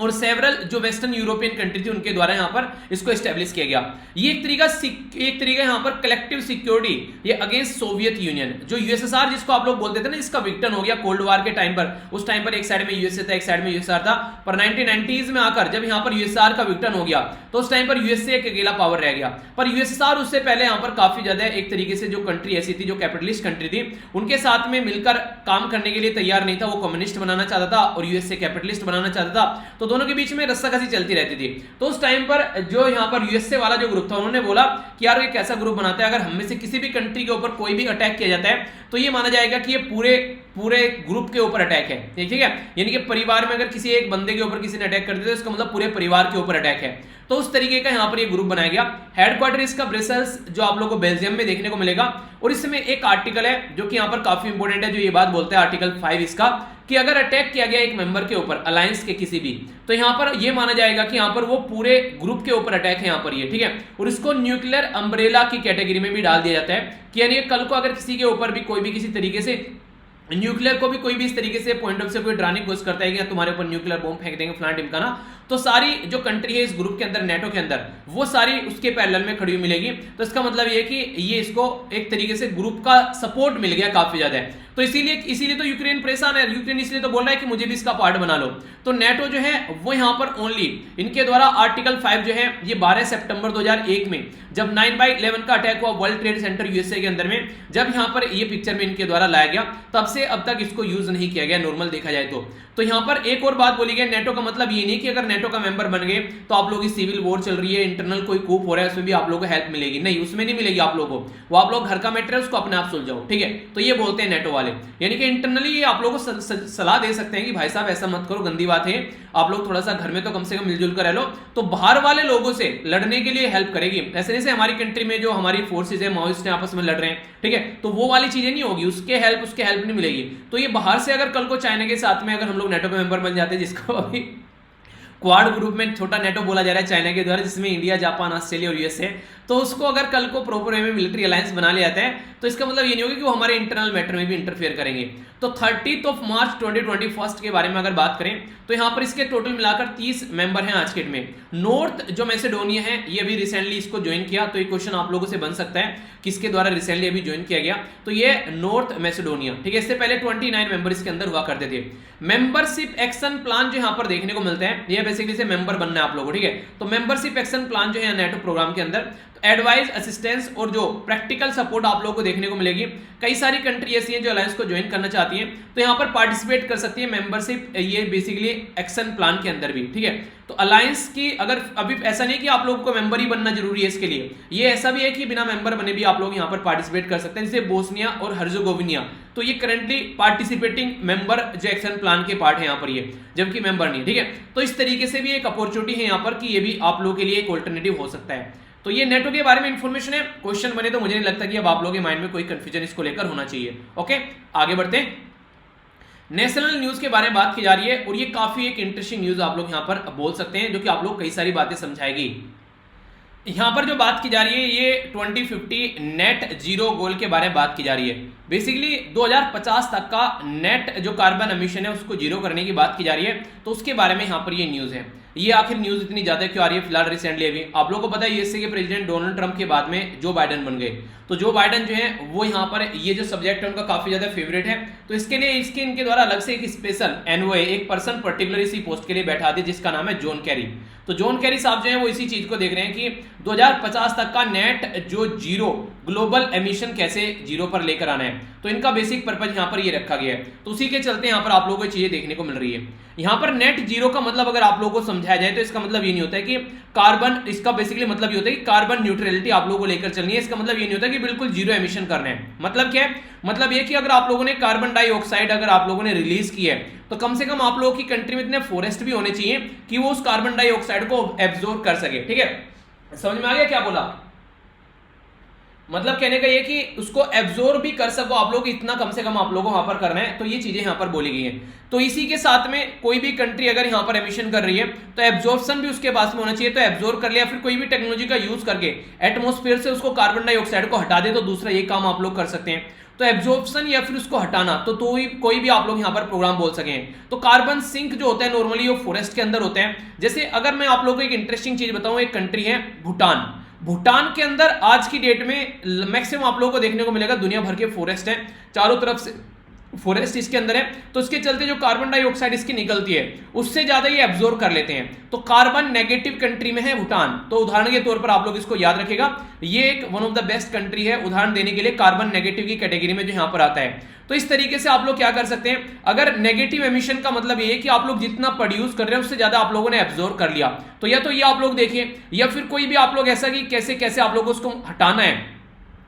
और सेवरल जो वेस्टर्न यूरोपियन कंट्री थी उनके द्वारा यहां पर इसको एस्टेब्लिश किया गया। ये एक तरीका यहां पर कलेक्टिव सिक्योरिटी, ये अगेंस्ट सोवियत यूनियन, जो यूएसएसआर जिसको आप लोग बोलते थे ना, इसका विक्टिम हो गया कोल्ड वॉर के टाइम पर। उस टाइम पर एक साइड में यूएसए था, एक साइड में यूएसआर था, पर 1990s में आकर जब यहां पर यूएसआर का विक्टिम हो गया तो उस टाइम पर यूएसए एक अकेला पावर रह गया। पर यूएसएसआर उससे पहले यहां पर काफी ज्यादा एक तरीके से जो कंट्री ऐसी थी जो कैपिटलिस्ट कंट्री थी, उनके साथ में मिलकर काम करने के लिए तैयार नहीं था। वो कम्युनिस्ट बनाना चाहता था और यूएसए कैपिटलिस्ट बनाना चाहता था, तो दोनों के बीच में रस्साकसी चलती रहती थी। तो उस टाइम पर जो यहाँ पर यूएसए वाला जो ग्रुप था उन्होंने बोला कि यार ये कैसा ग्रुप बनाता है, अगर हम में से किसी भी कंट्री के ऊपर कोई भी अटैक किया जाता है तो ये माना जाएगा कि ये पूरे ग्रुप के ऊपर अटैक है, ठीक है, यानी कि परिवार में अगर किसी एक बंदे के ऊपर किसी ने अटैक कर दिया तो इसका मतलब पूरे परिवार के ऊपर अटैक है। तो उस तरीके का यहाँ पर ये ग्रुप बनाया गया। हेडक्वार्टर इसका ब्रसेल्स जो आप लोगों को बेल्जियम में देखने को मिलेगा। और इसमें एक आर्टिकल है जो कि यहाँ पर काफी इंपोर्टेंट है, जो ये बात बोलता है आर्टिकल 5 इसका, कि अगर अटैक किया गया एक मेंबर के ऊपर अलायंस के किसी भी, तो यहाँ पर ये माना जाएगा कि यहाँ पर वो पूरे ग्रुप के ऊपर अटैक है यहाँ पर ये, ठीक है, और इसको न्यूक्लियर अम्ब्रेला की कैटेगरी में भी डाल दिया जाता है कि यानी कल को अगर किसी के ऊपर भी कोई भी किसी तरीके से न्यूक्लियर को भी कोई भी इस तरीके से पॉइंट ऑफ से कोई डराने की कोशिश करता है कि तुम्हारे ऊपर न्यूक्लियर बॉम्ब फेंक देंगे फलाना टिमकाना, तो सारी जो कंट्री है इस ग्रुप के अंदर, नेटो के अंदर, वो सारी उसके पैरेलल में खड़ी हुई मिलेगी। तो इसका मतलब ये कि ये इसको एक तरीके से ग्रुप का सपोर्ट मिल गया काफी ज्यादा है। तो इसीलिए तो यूक्रेन परेशान है, यूक्रेन इसलिए तो बोल रहा है कि मुझे भी इसका पार्ट बना लो। तो नेटो जो है वो यहाँ पर ओनली इनके द्वारा आर्टिकल 5 जो है ये 12 सितंबर 2001 में जब 9/11 का अटैक हुआ वर्ल्ड ट्रेड सेंटर यूएसए के अंदर में, जब यहाँ पर ये पिक्चर में इनके द्वारा लाया गया, तब से अब तक इसको यूज नहीं किया गया नॉर्मल देखा जाए तो यहाँ पर एक और बात बोली गई, नेटो का मतलब ये नहीं कि अगर नेटो का मेंबर बन गए तो आप लोगों की सिविल वॉर चल रही है, इंटरनल कोई कूप हो रहा है, उसमें भी आप लोगों को हेल्प मिलेगी, नहीं, उसमें नहीं मिलेगी आप लोगों को, वो आप लोग घर का मैटर है उसको अपने आप सुलझाओ, ठीक है। तो ये बोलते हैं नेटो वाले, यानी कि इंटरनली ये आप लोगों को सलाह दे सकते हैं कि भाई साहब ऐसा मत करो, गंदी बात है, आप लोग थोड़ा सा घर में तो कम से कम मिलजुल कर रह लो, तो बाहर वाले लोगों से लड़ने के लिए हेल्प करेगी। ऐसे जैसे हमारी कंट्री में जो हमारी फोर्सेज है माओइस्ट आपस में लड़ रहे हैं, ठीक है, तो वो वाली चीजें नहीं होगी, उसके हेल्प नहीं मिलेगी। तो ये बाहर से अगर कल को चाइना के साथ में अगर हम लोग नेटो के मेंबर बन जाते हैं, जिसको अभी क्वाड ग्रुप में छोटा नेटो बोला जा रहा है चाइना के द्वारा, जिसमें इंडिया, जापान, ऑस्ट्रेलिया और यूएसए, तो उसको अगर कल को प्रॉपर वे में मिलिट्री अलायंस बना लिया जाता है तो इसका मतलब ये नहीं होगा कि वो हमारे इंटरनल मैटर में भी इंटरफेयर करेंगे। तो 30 मार्च 2021 के बारे में अगर बात करें तो यहाँ पर इसके टोटल मिलाकर 30 मेंबर हैं आज के डेट में। नॉर्थ जो मैसेडोनिया है ये अभी रिसेंटली इसको ज्वाइन किया, तो ये क्वेश्चन आप लोगों से बन सकता है किसके द्वारा रिसेंटली अभी ज्वाइन किया गया, तो ये नॉर्थ मैसेडोनिया, ठीक है। इससे पहले 29 मेंबर इसके अंदर हुआ करते थे। मेंबरशिप एक्शन प्लान जो यहाँ पर देखने को मिलते हैं, ये बेसिकली से मेंबर बनना है आप लोगों को, ठीक है। तो मेंबरशिप एक्शन प्लान जो है नेटो प्रोग्राम के अंदर एडवाइस, असिस्टेंस और जो प्रैक्टिकल सपोर्ट आप लोगों को देखने को मिलेगी। कई सारी कंट्री ऐसी हैं जो अलायंस को ज्वाइन करना चाहती हैं, तो यहाँ पर पार्टिसिपेट कर सकती है मेंबरशिप ये बेसिकली एक्शन प्लान के अंदर भी, ठीक है। तो अलायंस की अगर अभी ऐसा नहीं कि आप लोगों को मेंबर ही बनना जरूरी है इसके लिए, ये ऐसा भी है कि बिना मेंबर बने भी आप लोग यहाँ पर पार्टिसिपेट कर सकते हैं, जैसे बोस्निया और हर्जेगोविना, तो ये करंटली पार्टिसिपेटिंग मेंबर जो एक्शन प्लान के पार्ट है यहाँ पर ये, जबकि मेंबर नहीं, ठीक है। तो इस तरीके से भी एक अपॉर्चुनिटी है यहाँ पर कि ये भी आप लोगों के लिए एक ऑल्टरनेटिव हो सकता है। तो ये नेटो के बारे में इंफॉर्मेशन है, क्वेश्चन बने तो मुझे नहीं लगता कि अब आप लोगों के माइंड में कोई कंफ्यूजन इसको लेकर होना चाहिए। ओके, आगे बढ़ते हैं। नेशनल न्यूज के बारे में बात की जा रही है और ये काफी एक इंटरेस्टिंग न्यूज आप लोग यहाँ पर बोल सकते हैं, जो कि आप लोग कई सारी बातें समझाएगी। यहां पर जो बात की जा रही है ये 2050 नेट जीरो गोल के बारे में बात की जा रही है। बेसिकली 2050 तक का नेट जो कार्बन एमिशन है उसको जीरो करने की बात की जा रही है, तो उसके बारे में यहां पर ये न्यूज है। ये आखिर न्यूज इतनी ज्यादा क्यों आ रही है? फिलहाल रिसेंटली अभी आप लोगों को पता है यूएसए के प्रेसिडेंट डोनाल्ड ट्रंप के बाद में जो बाइडेन बन गए, तो जो बाइडेन जो है वो यहाँ पर ये जो सब्जेक्ट है उनका काफी ज्यादा फेवरेट है, तो इसके लिए इनके द्वारा अलग से एक स्पेशल एनओए एक पर्सन पर्टिकुलर इसी पोस्ट के लिए बैठा दिया, जिसका नाम है जॉन कैरी। तो जॉन कैरी साहब जो है वो इसी चीज को देख रहे हैं कि 2050 तक का नेट जो जीरो ग्लोबल एमिशन कैसे जीरो पर लेकर आना है, तो इनका बेसिक पर्पज यहाँ पर ये रखा गया है। तो उसी के चलते यहाँ पर आप लोगों को चीजें देखने को मिल रही है। यहाँ पर नेट जीरो का मतलब अगर आप लोगों को समझाया जाए तो इसका मतलब ये नहीं होता है कि कार्बन, इसका बेसिकली मतलब ये होता है कि कार्बन न्यूट्रलिटी आप लोगों को लेकर चलनी है। इसका मतलब ये नहीं होता कि बिल्कुल जीरो एमिशन करना है। मतलब क्या है? मतलब ये कि अगर आप लोगों ने कार्बन डाइऑक्साइड अगर आप लोगों ने रिलीज की है, तो कम से कम आप लोगों की कंट्री में इतने फॉरेस्ट भी होने चाहिए कि वो उस कार्बन डाइऑक्साइड को एब्जॉर्ब कर सके। ठीक है, समझ में आ गया क्या बोला? मतलब कहने का ये कि उसको एब्जॉर्ब भी कर सको आप लोग, इतना कम से कम आप लोगों को वहां पर करना है। तो ये चीजें यहां पर बोली गई हैं। तो इसी के साथ में कोई भी कंट्री अगर यहां पर एमिशन कर रही है तो एब्जॉर्प्शन भी उसके पास में होना चाहिए। तो एब्जॉर्ब कर लिया, फिर कोई भी टेक्नोलॉजी का यूज करके एटमॉस्फेयर से उसको कार्बन डाइऑक्साइड को हटा दे, तो दूसरा ये काम आप लोग कर सकते हैं। तो एब्जॉर्प्शन या फिर उसको हटाना, तो कोई भी आप लोग यहां पर प्रोग्राम बोल सके। तो कार्बन सिंक जो होता है नॉर्मली वो फॉरेस्ट के अंदर होते हैं। जैसे अगर मैं आप लोगों को एक इंटरेस्टिंग चीज बताऊं, एक कंट्री है भूटान। भूटान के अंदर आज की डेट में मैक्सिमम आप लोगों को देखने को मिलेगा दुनिया भर के फॉरेस्ट है, चारों तरफ से फॉरेस्ट इसके अंदर है। तो इसके चलते जो कार्बन डाइऑक्साइड इसकी निकलती है उससे ज्यादा ये एब्जॉर्ब कर लेते हैं। तो कार्बन नेगेटिव कंट्री में है भूटान। तो उदाहरण के तौर पर आप लोग इसको याद रखिएगा, ये एक one of the best country है उदाहरण देने के लिए कार्बन नेगेटिव की कैटेगरी में जो यहां पर आता है। तो इस तरीके से आप लोग क्या कर सकते हैं, अगर नेगेटिव एमिशन का मतलब ये है कि आप लोग जितना प्रोड्यूस कर रहे हैं उससे ज्यादा आप लोगों ने एब्जॉर्ब कर लिया, तो या तो ये आप लोग देखिए, या फिर कोई भी आप लोग ऐसा कि कैसे कैसे आप लोग उसको हटाना है।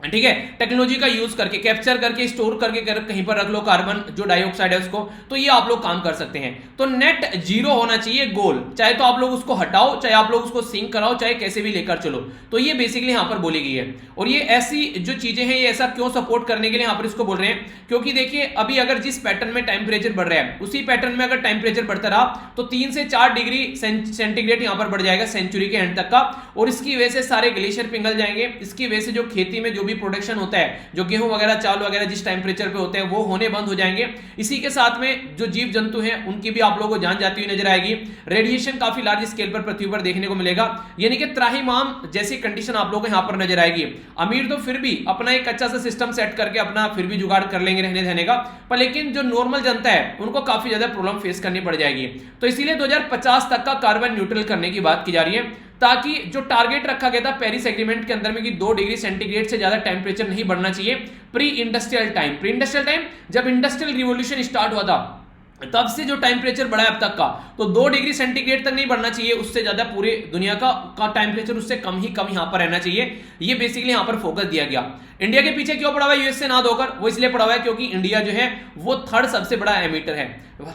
ठीक है, टेक्नोलॉजी का यूज करके कैप्चर करके स्टोर करके कहीं पर रख लो कार्बन जो डाइऑक्साइड है उसको, तो ये आप लोग काम कर सकते हैं। तो नेट जीरो होना चाहिए गोल, चाहे तो आप लोग उसको हटाओ, चाहे आप लोग उसको सिंक कराओ, चाहे कैसे भी लेकर चलो। तो ये बेसिकली यहां पर बोली गई है। और ये ऐसी जो चीजें हैं ये ऐसा क्यों सपोर्ट करने के लिए यहां पर इसको बोल रहे हैं, क्योंकि देखिए अभी अगर जिस पैटर्न में टेम्परेचर बढ़ रहा है उसी पैटर्न में अगर टेम्परेचर बढ़ता रहा तो 3 से 4 डिग्री सेंटीग्रेड यहां पर बढ़ जाएगा सेंचुरी के एंड तक का। और इसकी वजह से सारे ग्लेशियर पिघल जाएंगे। इसकी वजह से जो खेती में जो भी प्रोडक्शन होता है, जो गेहूं वगैरह चावल वगैरह जिस टेम्परेचर पे होते हैं वो होने बंद हो जाएंगे। इसी के साथ में जो जीव जंतु हैं उनकी भी आप लोगों को जान जाती हुई नजर आएगी। रेडिएशन काफी लार्ज स्केल पर पृथ्वी पर देखने को मिलेगा, यानी कि त्राहिमाम जैसी कंडीशन आप लोगों को यहां पर नजर आएगी। अमीर तो फिर भी अपना एक अच्छा सा सिस्टम सेट करके अपना फिर भी जुगाड़ कर लेंगे रहने देने का, पर लेकिन जो नॉर्मल जनता है उनको काफी ज्यादा प्रॉब्लम फेस करनी पड़ जाएगी। तो इसीलिए 2050 तक का कार्बन न्यूट्रल करने की बात की जा रही है, ताकि जो टारगेट रखा गया था पेरिस एग्रीमेंट के अंदर में कि 2 डिग्री सेंटीग्रेड से ज्यादा टेम्परेचर नहीं बढ़ना चाहिए प्री इंडस्ट्रियल टाइम जब इंडस्ट्रियल रिवॉल्यूशन स्टार्ट हुआ था तब से जो टेम्परेचर बढ़ा है अब तक का, तो 2 डिग्री सेंटीग्रेड तक नहीं बढ़ना चाहिए, उससे ज्यादा पूरे दुनिया का टेम्परेचर उससे कम ही कम यहां पर रहना चाहिए। ये बेसिकली यहां पर फोकस दिया गया। इंडिया के पीछे क्यों पड़ा हुआ है यूएसए ना होकर? वो इसलिए पड़ा हुआ है क्योंकि इंडिया जो है वो 3rd सबसे बड़ा एमिटर है।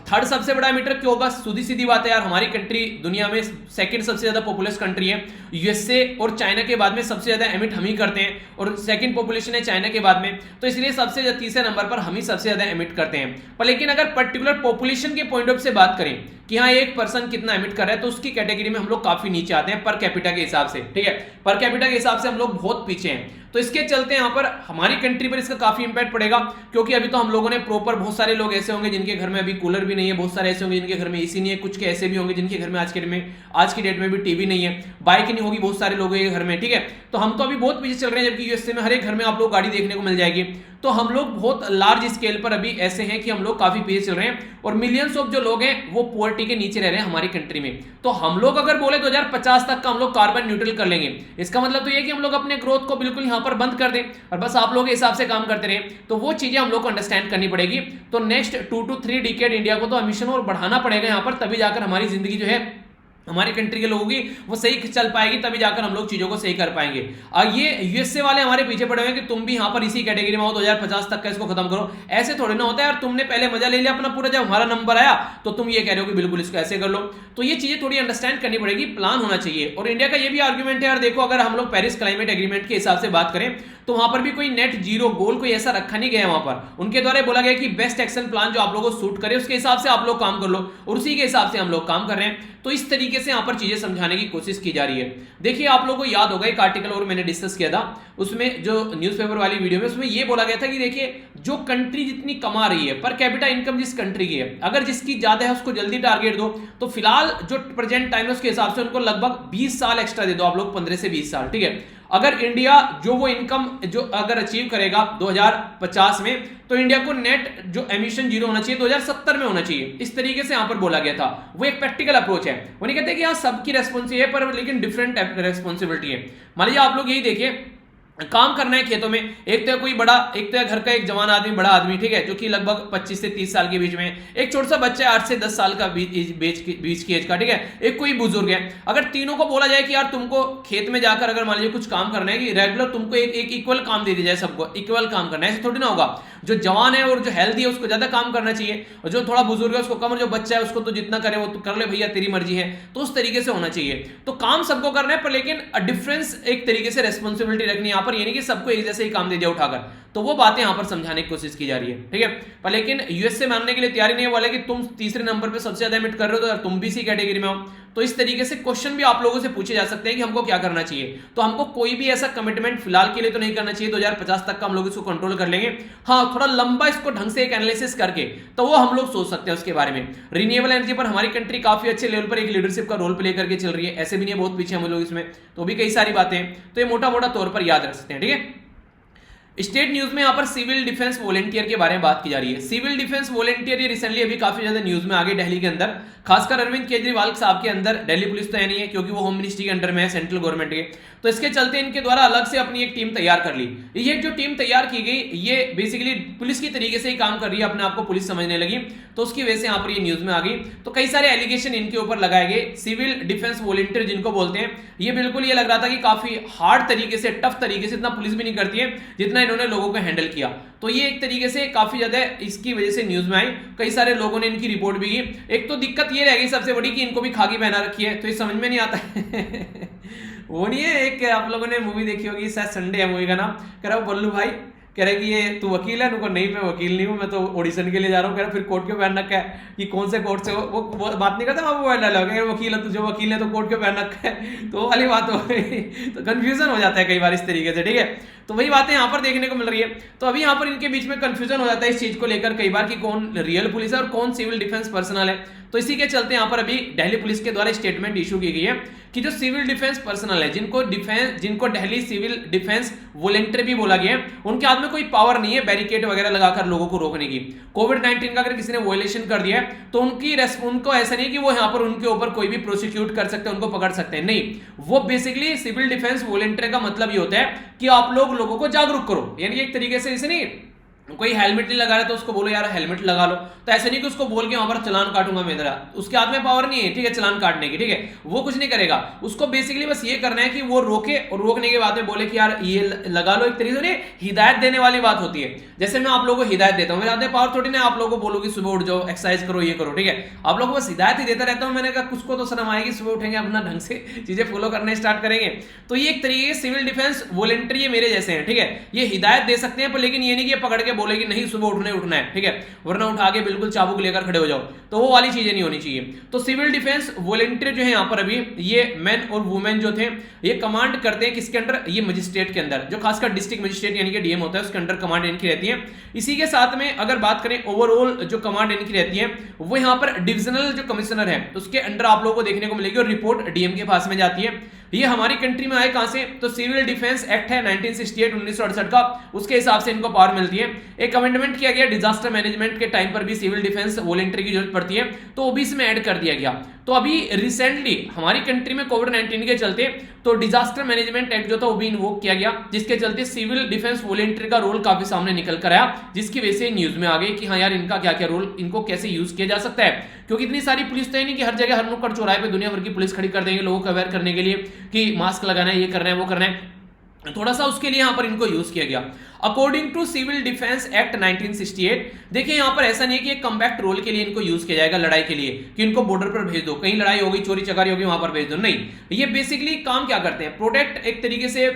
3rd सबसे बड़ा एमिटर क्यों होगा? सीधी सीधी बात है यार, हमारी कंट्री दुनिया में 2nd सबसे ज्यादा पॉपुलस कंट्री है। यूएसए और चाइना के बाद में सबसे ज्यादा एमिट हम ही करते हैं, और 2nd पॉपुलेशन है चाइना के बाद में, तो इसलिए सबसे ज्यादा 3रे नंबर पर हम ही सबसे ज्यादा एमिट करते हैं। पर लेकिन अगर पर्टिकुलर पॉपुलेशन के पॉइंट ऑफ से बात करें कि हाँ एक पर्सन कितना एमिट कर रहा है, तो उसकी कैटेगरी में हम लोग काफी नीचे आते हैं पर कैपिटा के हिसाब से, ठीक है, पर कैपिटा के हिसाब से हम लोग बहुत पीछे हैं। तो इसके चलते यहाँ पर हमारी कंट्री पर इसका काफी इंपैक्ट पड़ेगा, क्योंकि अभी तो हम लोगों ने प्रॉपर, बहुत सारे लोग ऐसे होंगे जिनके घर में अभी कूलर भी नहीं है, बहुत सारे ऐसे होंगे जिनके घर में एसी नहीं है, कुछ के ऐसे भी होंगे जिनके घर में आज की डेट में भी टीवी नहीं है, बाइक नहीं होगी बहुत सारे लोगों के घर में, ठीक है। तो हम तो अभी बहुत पीछे चल रहे हैं, जबकि यूएसए में हर एक घर में आप लोग गाड़ी देखने को मिल जाएगी। तो हम लोग बहुत लार्ज स्केल पर अभी ऐसे हैं कि हम लोग काफी पीछे चल रहे हैं, और मिलियंस ऑफ जो लोग हैं वो पॉवर्टी के नीचे रह रहे हैं हमारी कंट्री में। तो हम लोग अगर बोले 2050 तक का हम लोग कार्बन न्यूट्रल कर लेंगे, इसका मतलब तो ये कि हम लोग अपने ग्रोथ को बिल्कुल यहां पर बंद कर दें और बस आप लोग के हिसाब से काम करते रहे, तो वो चीजें हम लोग को अंडरस्टैंड करनी पड़ेगी। तो नेक्स्ट 2 to 3 डिकेड इंडिया को तो एमिशन और बढ़ाना पड़ेगा यहां पर, तभी जाकर हमारी जिंदगी जो है हमारी कंट्री के लोगों की वो सही चल पाएगी, तभी जाकर हम लोग चीजों को सही कर पाएंगे। और ये यूएसए वाले हमारे पीछे पड़े हुए हैं कि तुम भी यहाँ पर इसी कैटेगरी में हो, 2050 तक का इसको खत्म करो। ऐसे थोड़ी ना होता है यार, तुमने पहले मजा ले लिया अपना पूरा, जब हमारा नंबर आया तो तुम ये कह रहे हो कि बिल्कुल इसको ऐसे कर लो। तो ये चीजें थोड़ी अंडरस्टैंड करनी पड़ेगी, प्लान होना चाहिए। और इंडिया का ये भी आर्ग्यूमेंट है यार, देखो अगर हम लोग पेरिस क्लाइमेट एग्रीमेंट के हिसाब से बात करें तो वहां पर भी कोई नेट जीरो गोल कोई ऐसा रखा नहीं गया। वहां पर उनके द्वारा बोला गया कि बेस्ट एक्शन प्लान जो आप लोगों को सूट करे उसके हिसाब से आप लोग काम कर लो, और उसी के हिसाब से हम लोग काम कर रहे हैं। तो इस तरीके से यहां पर चीजें समझाने की कोशिश की जा रही है। देखिए आप लोगों को याद होगा एक आर्टिकल और मैंने डिस्कस किया था, उसमें जो न्यूज़पेपर वाली वीडियो में, उसमें यह बोला गया था कि देखिए जो कंट्री जितनी कमा रही है, पर कैपिटा इनकम जिस कंट्री की है, अगर जिसकी ज्यादा है उसको जल्दी टारगेट दो। तो फिलहाल जो प्रेजेंट टाइम है उसके हिसाब से उनको लगभग 20 साल एक्स्ट्रा दे दो आप लोग, 15 से 20 साल, ठीक है। अगर इंडिया जो वो इनकम जो अगर अचीव करेगा 2050 में, तो इंडिया को नेट जो एमिशन जीरो होना चाहिए 2070 में होना चाहिए। इस तरीके से यहां पर बोला गया था। वो एक प्रैक्टिकल अप्रोच है, वो नहीं कहते कि यहाँ सबकी रेस्पॉन्सिबिलिटी है, पर लेकिन डिफरेंट रेस्पॉन्सिबिलिटी है। मान लीजिए आप लोग यही देखिए, काम करना है खेतों में, एक तो कोई बड़ा, एक तो घर का एक जवान आदमी, बड़ा आदमी, ठीक है, जो कि लगभग 25 से 30 साल के बीच में, एक छोटा सा बच्चा है 8 से 10 साल का बीच की एज का, ठीक है, एक कोई बुजुर्ग है। अगर तीनों को बोला जाए कि यार तुमको खेत में जाकर अगर मान लीजिए कुछ काम करना है, कि रेगुलर तुमको एक इक्वल काम दे दिया जाए, सबको इक्वल काम करना है, ऐसे थोड़ी ना होगा। जो जवान है और जो हेल्दी है उसको ज्यादा काम करना चाहिए, और जो थोड़ा बुजुर्ग है उसको कम, और जो बच्चा है उसको तो जितना करे वो तो कर ले भैया, तेरी मर्जी है। तो उस तरीके से होना चाहिए। तो काम सबको करना है, पर लेकिन डिफरेंस एक तरीके से रेस्पॉन्सिबिलिटी रखनी है यहाँ पर, यानी कि सबको एक जैसे ही काम दे दिया उठाकर। तो वो बातें यहां पर समझाने की कोशिश की जा रही है, ठीक है। पर लेकिन यूएसए मानने के लिए तैयारी नहीं है, बोले कि तुम तीसरे नंबर पे सबसे ज्यादा एमिट कर रहे हो, तो तुम भी इसी कैटेगरी में हो। तो इस तरीके से क्वेश्चन भी आप लोगों से पूछे जा सकते हैं कि हमको क्या करना चाहिए। तो हमको कोई भी ऐसा कमिटमेंट फिलहाल के लिए तो नहीं करना चाहिए, 2050 तक का हम लोग इसको कंट्रोल कर लेंगे। हाँ, थोड़ा लंबा इसको ढंग से एक एनालिसिस करके तो वो हम लोग सोच सकते हैं उसके बारे में। रिन्यूएबल एनर्जी पर हमारी कंट्री काफी अच्छे लेवल पर एक लीडरशिप का रोल प्ले करके चल रही है, ऐसे भी नहीं है बहुत पीछे हम लोग इसमें, तो भी कई सारी बातें हैं। तो ये मोटा मोटा तौर पर याद रख सकते हैं, ठीक है। स्टेट न्यूज में यहाँ पर सिविल डिफेंस वॉलेंटियर के बारे में बात की जा रही है। सिविल डिफेंस वॉलेंटियर ये रिसेंटली अभी काफी ज्यादा न्यूज में आ गए दिल्ली के अंदर, खासकर अरविंद केजरीवाल साहब के अंदर। दिल्ली पुलिस तो है नहीं है क्योंकि वो होम मिनिस्ट्री के अंडर में है, सेंट्रल गवर्नमेंट के। तो इसके चलते इनके द्वारा अलग से अपनी एक टीम तैयार कर ली। ये जो टीम तैयार की गई ये बेसिकली पुलिस की तरीके से ही काम कर रही है, अपने आप को पुलिस समझने लगी, तो उसकी वजह से यहाँ पर ये न्यूज में आ गई। तो कई सारे एलिगेशन इनके ऊपर लगाए गए। सिविल डिफेंस वॉलेंटियर जिनको बोलते हैं, ये बिल्कुल ये लग रहा था कि काफी हार्ड तरीके से, टफ तरीके से, इतना पुलिस भी नहीं करती है जितना इन्होंने लोगों को हैंडल किया। तो ये एक तरीके से काफी ज्यादा इसकी वजह से न्यूज में आई, कई सारे लोगों ने इनकी रिपोर्ट भी की। एक तो दिक्कत ये रह गई सबसे बड़ी कि इनको भी खाकी पहना रखी है, तो ये समझ में नहीं आता है वो नहीं है, एक आप लोगों ने मूवी देखी होगी, शायद संडे है मूवी का नाम, कह रहा बल्लू भाई, कह रहे कि ये तू वकील है? उनको नहीं, मैं वकील नहीं हूँ, मैं तो ऑडिशन के लिए जा रहा हूँ। कह रहा फिर कोर्ट क्यों पहन रखा है, कि कौन से कोर्ट से वो बात नहीं करता, वो डायलॉग है, वकील है, जो वकील है तो कोर्ट क्यों पहन रखा है, तो वो वाली बात हो गई। तो कंफ्यूजन हो जाता है कई बार इस तरीके से, ठीक है। तो वही बातें यहाँ पर देखने को मिल रही है। तो अभी यहाँ पर इनके बीच में कंफ्यूजन हो जाता है इस चीज को लेकर कई बार, कि कौन रियल पुलिस है और कौन सिविल डिफेंस पर्सनल है। तो इसी के चलते यहाँ पर अभी दिल्ली पुलिस के द्वारा स्टेटमेंट इशू की गई है कि जो सिविल डिफेंस पर्सनल है, जिनको दिल्ली सिविल डिफेंस वॉलंटियर भी बोला गया है, उनके हाथ में कोई पावर नहीं है बैरिकेड वगैरह लगाकर लोगों को रोकने की। कोविड-19 का अगर किसी ने वॉयलेशन कर दिया है तो उनको ऐसा नहीं कि वो यहाँ पर उनके ऊपर कोई भी प्रोसिक्यूट कर सकते हैं, उनको पकड़ सकते हैं, नहीं। वो बेसिकली सिविल डिफेंस वॉलंटियर का मतलब ये होता है कि आप लोगों को जागरूक करो, यानी एक तरीके से, इसे नहीं कोई हेलमेट नहीं लगा रहा तो उसको बोलो यार हेलमेट लगा लो, तो ऐसे नहीं कि उसको बोल के वहां पर चलान काटूंगा मैं, तेरा उसके हाथ में पावर नहीं है, ठीक है, चलान काटने की, ठीक है, वो कुछ नहीं करेगा। उसको बेसिकली बस ये करना है कि वो रोके, और रोकने के बाद में बोले कि यार ये लगा लो। एक तरीके से हिदायत देने वाली बात होती है। जैसे मैं आप लोगों को हिदायत देता हूँ, मेरे हाथ में पावर थोड़ी ना आप लोगों को बोलूँ कि सुबह उठ जाओ, एक्सरसाइज करो, ये करो, ठीक है, आप लोगों को बस हिदायत ही देता रहता हूँ। मैंने कहा कुछ को तो शर्म आएगी, सुबह उठेंगे अपना ढंग से चीजें फॉलो करने स्टार्ट करेंगे। तो ये एक तरीके से सिविल डिफेंस वॉलंटियर मेरे जैसे हैं, ठीक है, ये हिदायत दे सकते हैं, पर लेकिन ये नहीं कि पकड़ करके बोले कि नहीं सुबह उठना है, ठीक है, वरना उठा के बिल्कुल चाबुक लेकर खड़े हो जाओ, तो वो वाली चीजें नहीं होनी चाहिए। तो सिविल डिफेंस वॉलंटियर जो है यहाँ पर अभी ये मेन और वुमेन जो थे ये कमांड करते हैं किसके अंडर, ये मजिस्ट्रेट के अंदर, जो खासकर डिस्ट्रिक्ट मजिस्ट्रेट यानी कि डीएम होता है उसके अंडर कमांड इनकी रहती है। इसी के साथ में अगर बात करें ओवरऑल जो कमांड इनकी रहती है वो यहाँ पर डिविजनल जो कमिश्नर है उसके अंडर आप लोगों को देखने को मिलेगी और रिपोर्ट डीएम के पास में जाती है। ये हमारी कंट्री में आए कहां से, तो सिविल डिफेंस एक्ट है 1968 1968 का, उसके हिसाब से इनको पावर मिलती है। एक अमेंडमेंट किया गया डिजास्टर मैनेजमेंट के टाइम पर भी सिविल डिफेंस वॉलंटियर की जरूरत पड़ती है, तो वो भी इसमें ऐड कर दिया गया। तो अभी रिसेंटली हमारी कंट्री में कोविड-19 के चलते तो डिजास्टर मैनेजमेंट एक्ट जो था वो भी इन्वोक किया गया, जिसके चलते सिविल डिफेंस वॉलंटियर का रोल काफी सामने निकल कर आया, जिसकी वजह से न्यूज में आ गई कि हाँ यार इनका क्या क्या रोल, इनको कैसे यूज किया जा सकता है। क्योंकि इतनी सारी पुलिस तो है नहीं कि हर जगह हर नुक्कड़ चौराहे पे दुनिया भर की पुलिस खड़ी कर देंगे लोगों को अवेयर करने के लिए कि मास्क लगाना है, ये करना है, वो करना है, थोड़ा सा उसके लिए यहां पर इनको यूज किया गया। According to Civil Defence Act 1968, देखिए यहां पर ऐसा नहीं है कि एक कम्बैक्ट रोल के लिए इनको यूज किया जाएगा लड़ाई के लिए कि इनको बॉर्डर पर भेज दो, कहीं लड़ाई होगी चोरी चकारी होगी वहां पर भेज दो, नहीं। ये बेसिकली काम क्या करते हैं, प्रोटेक्ट एक तरीके से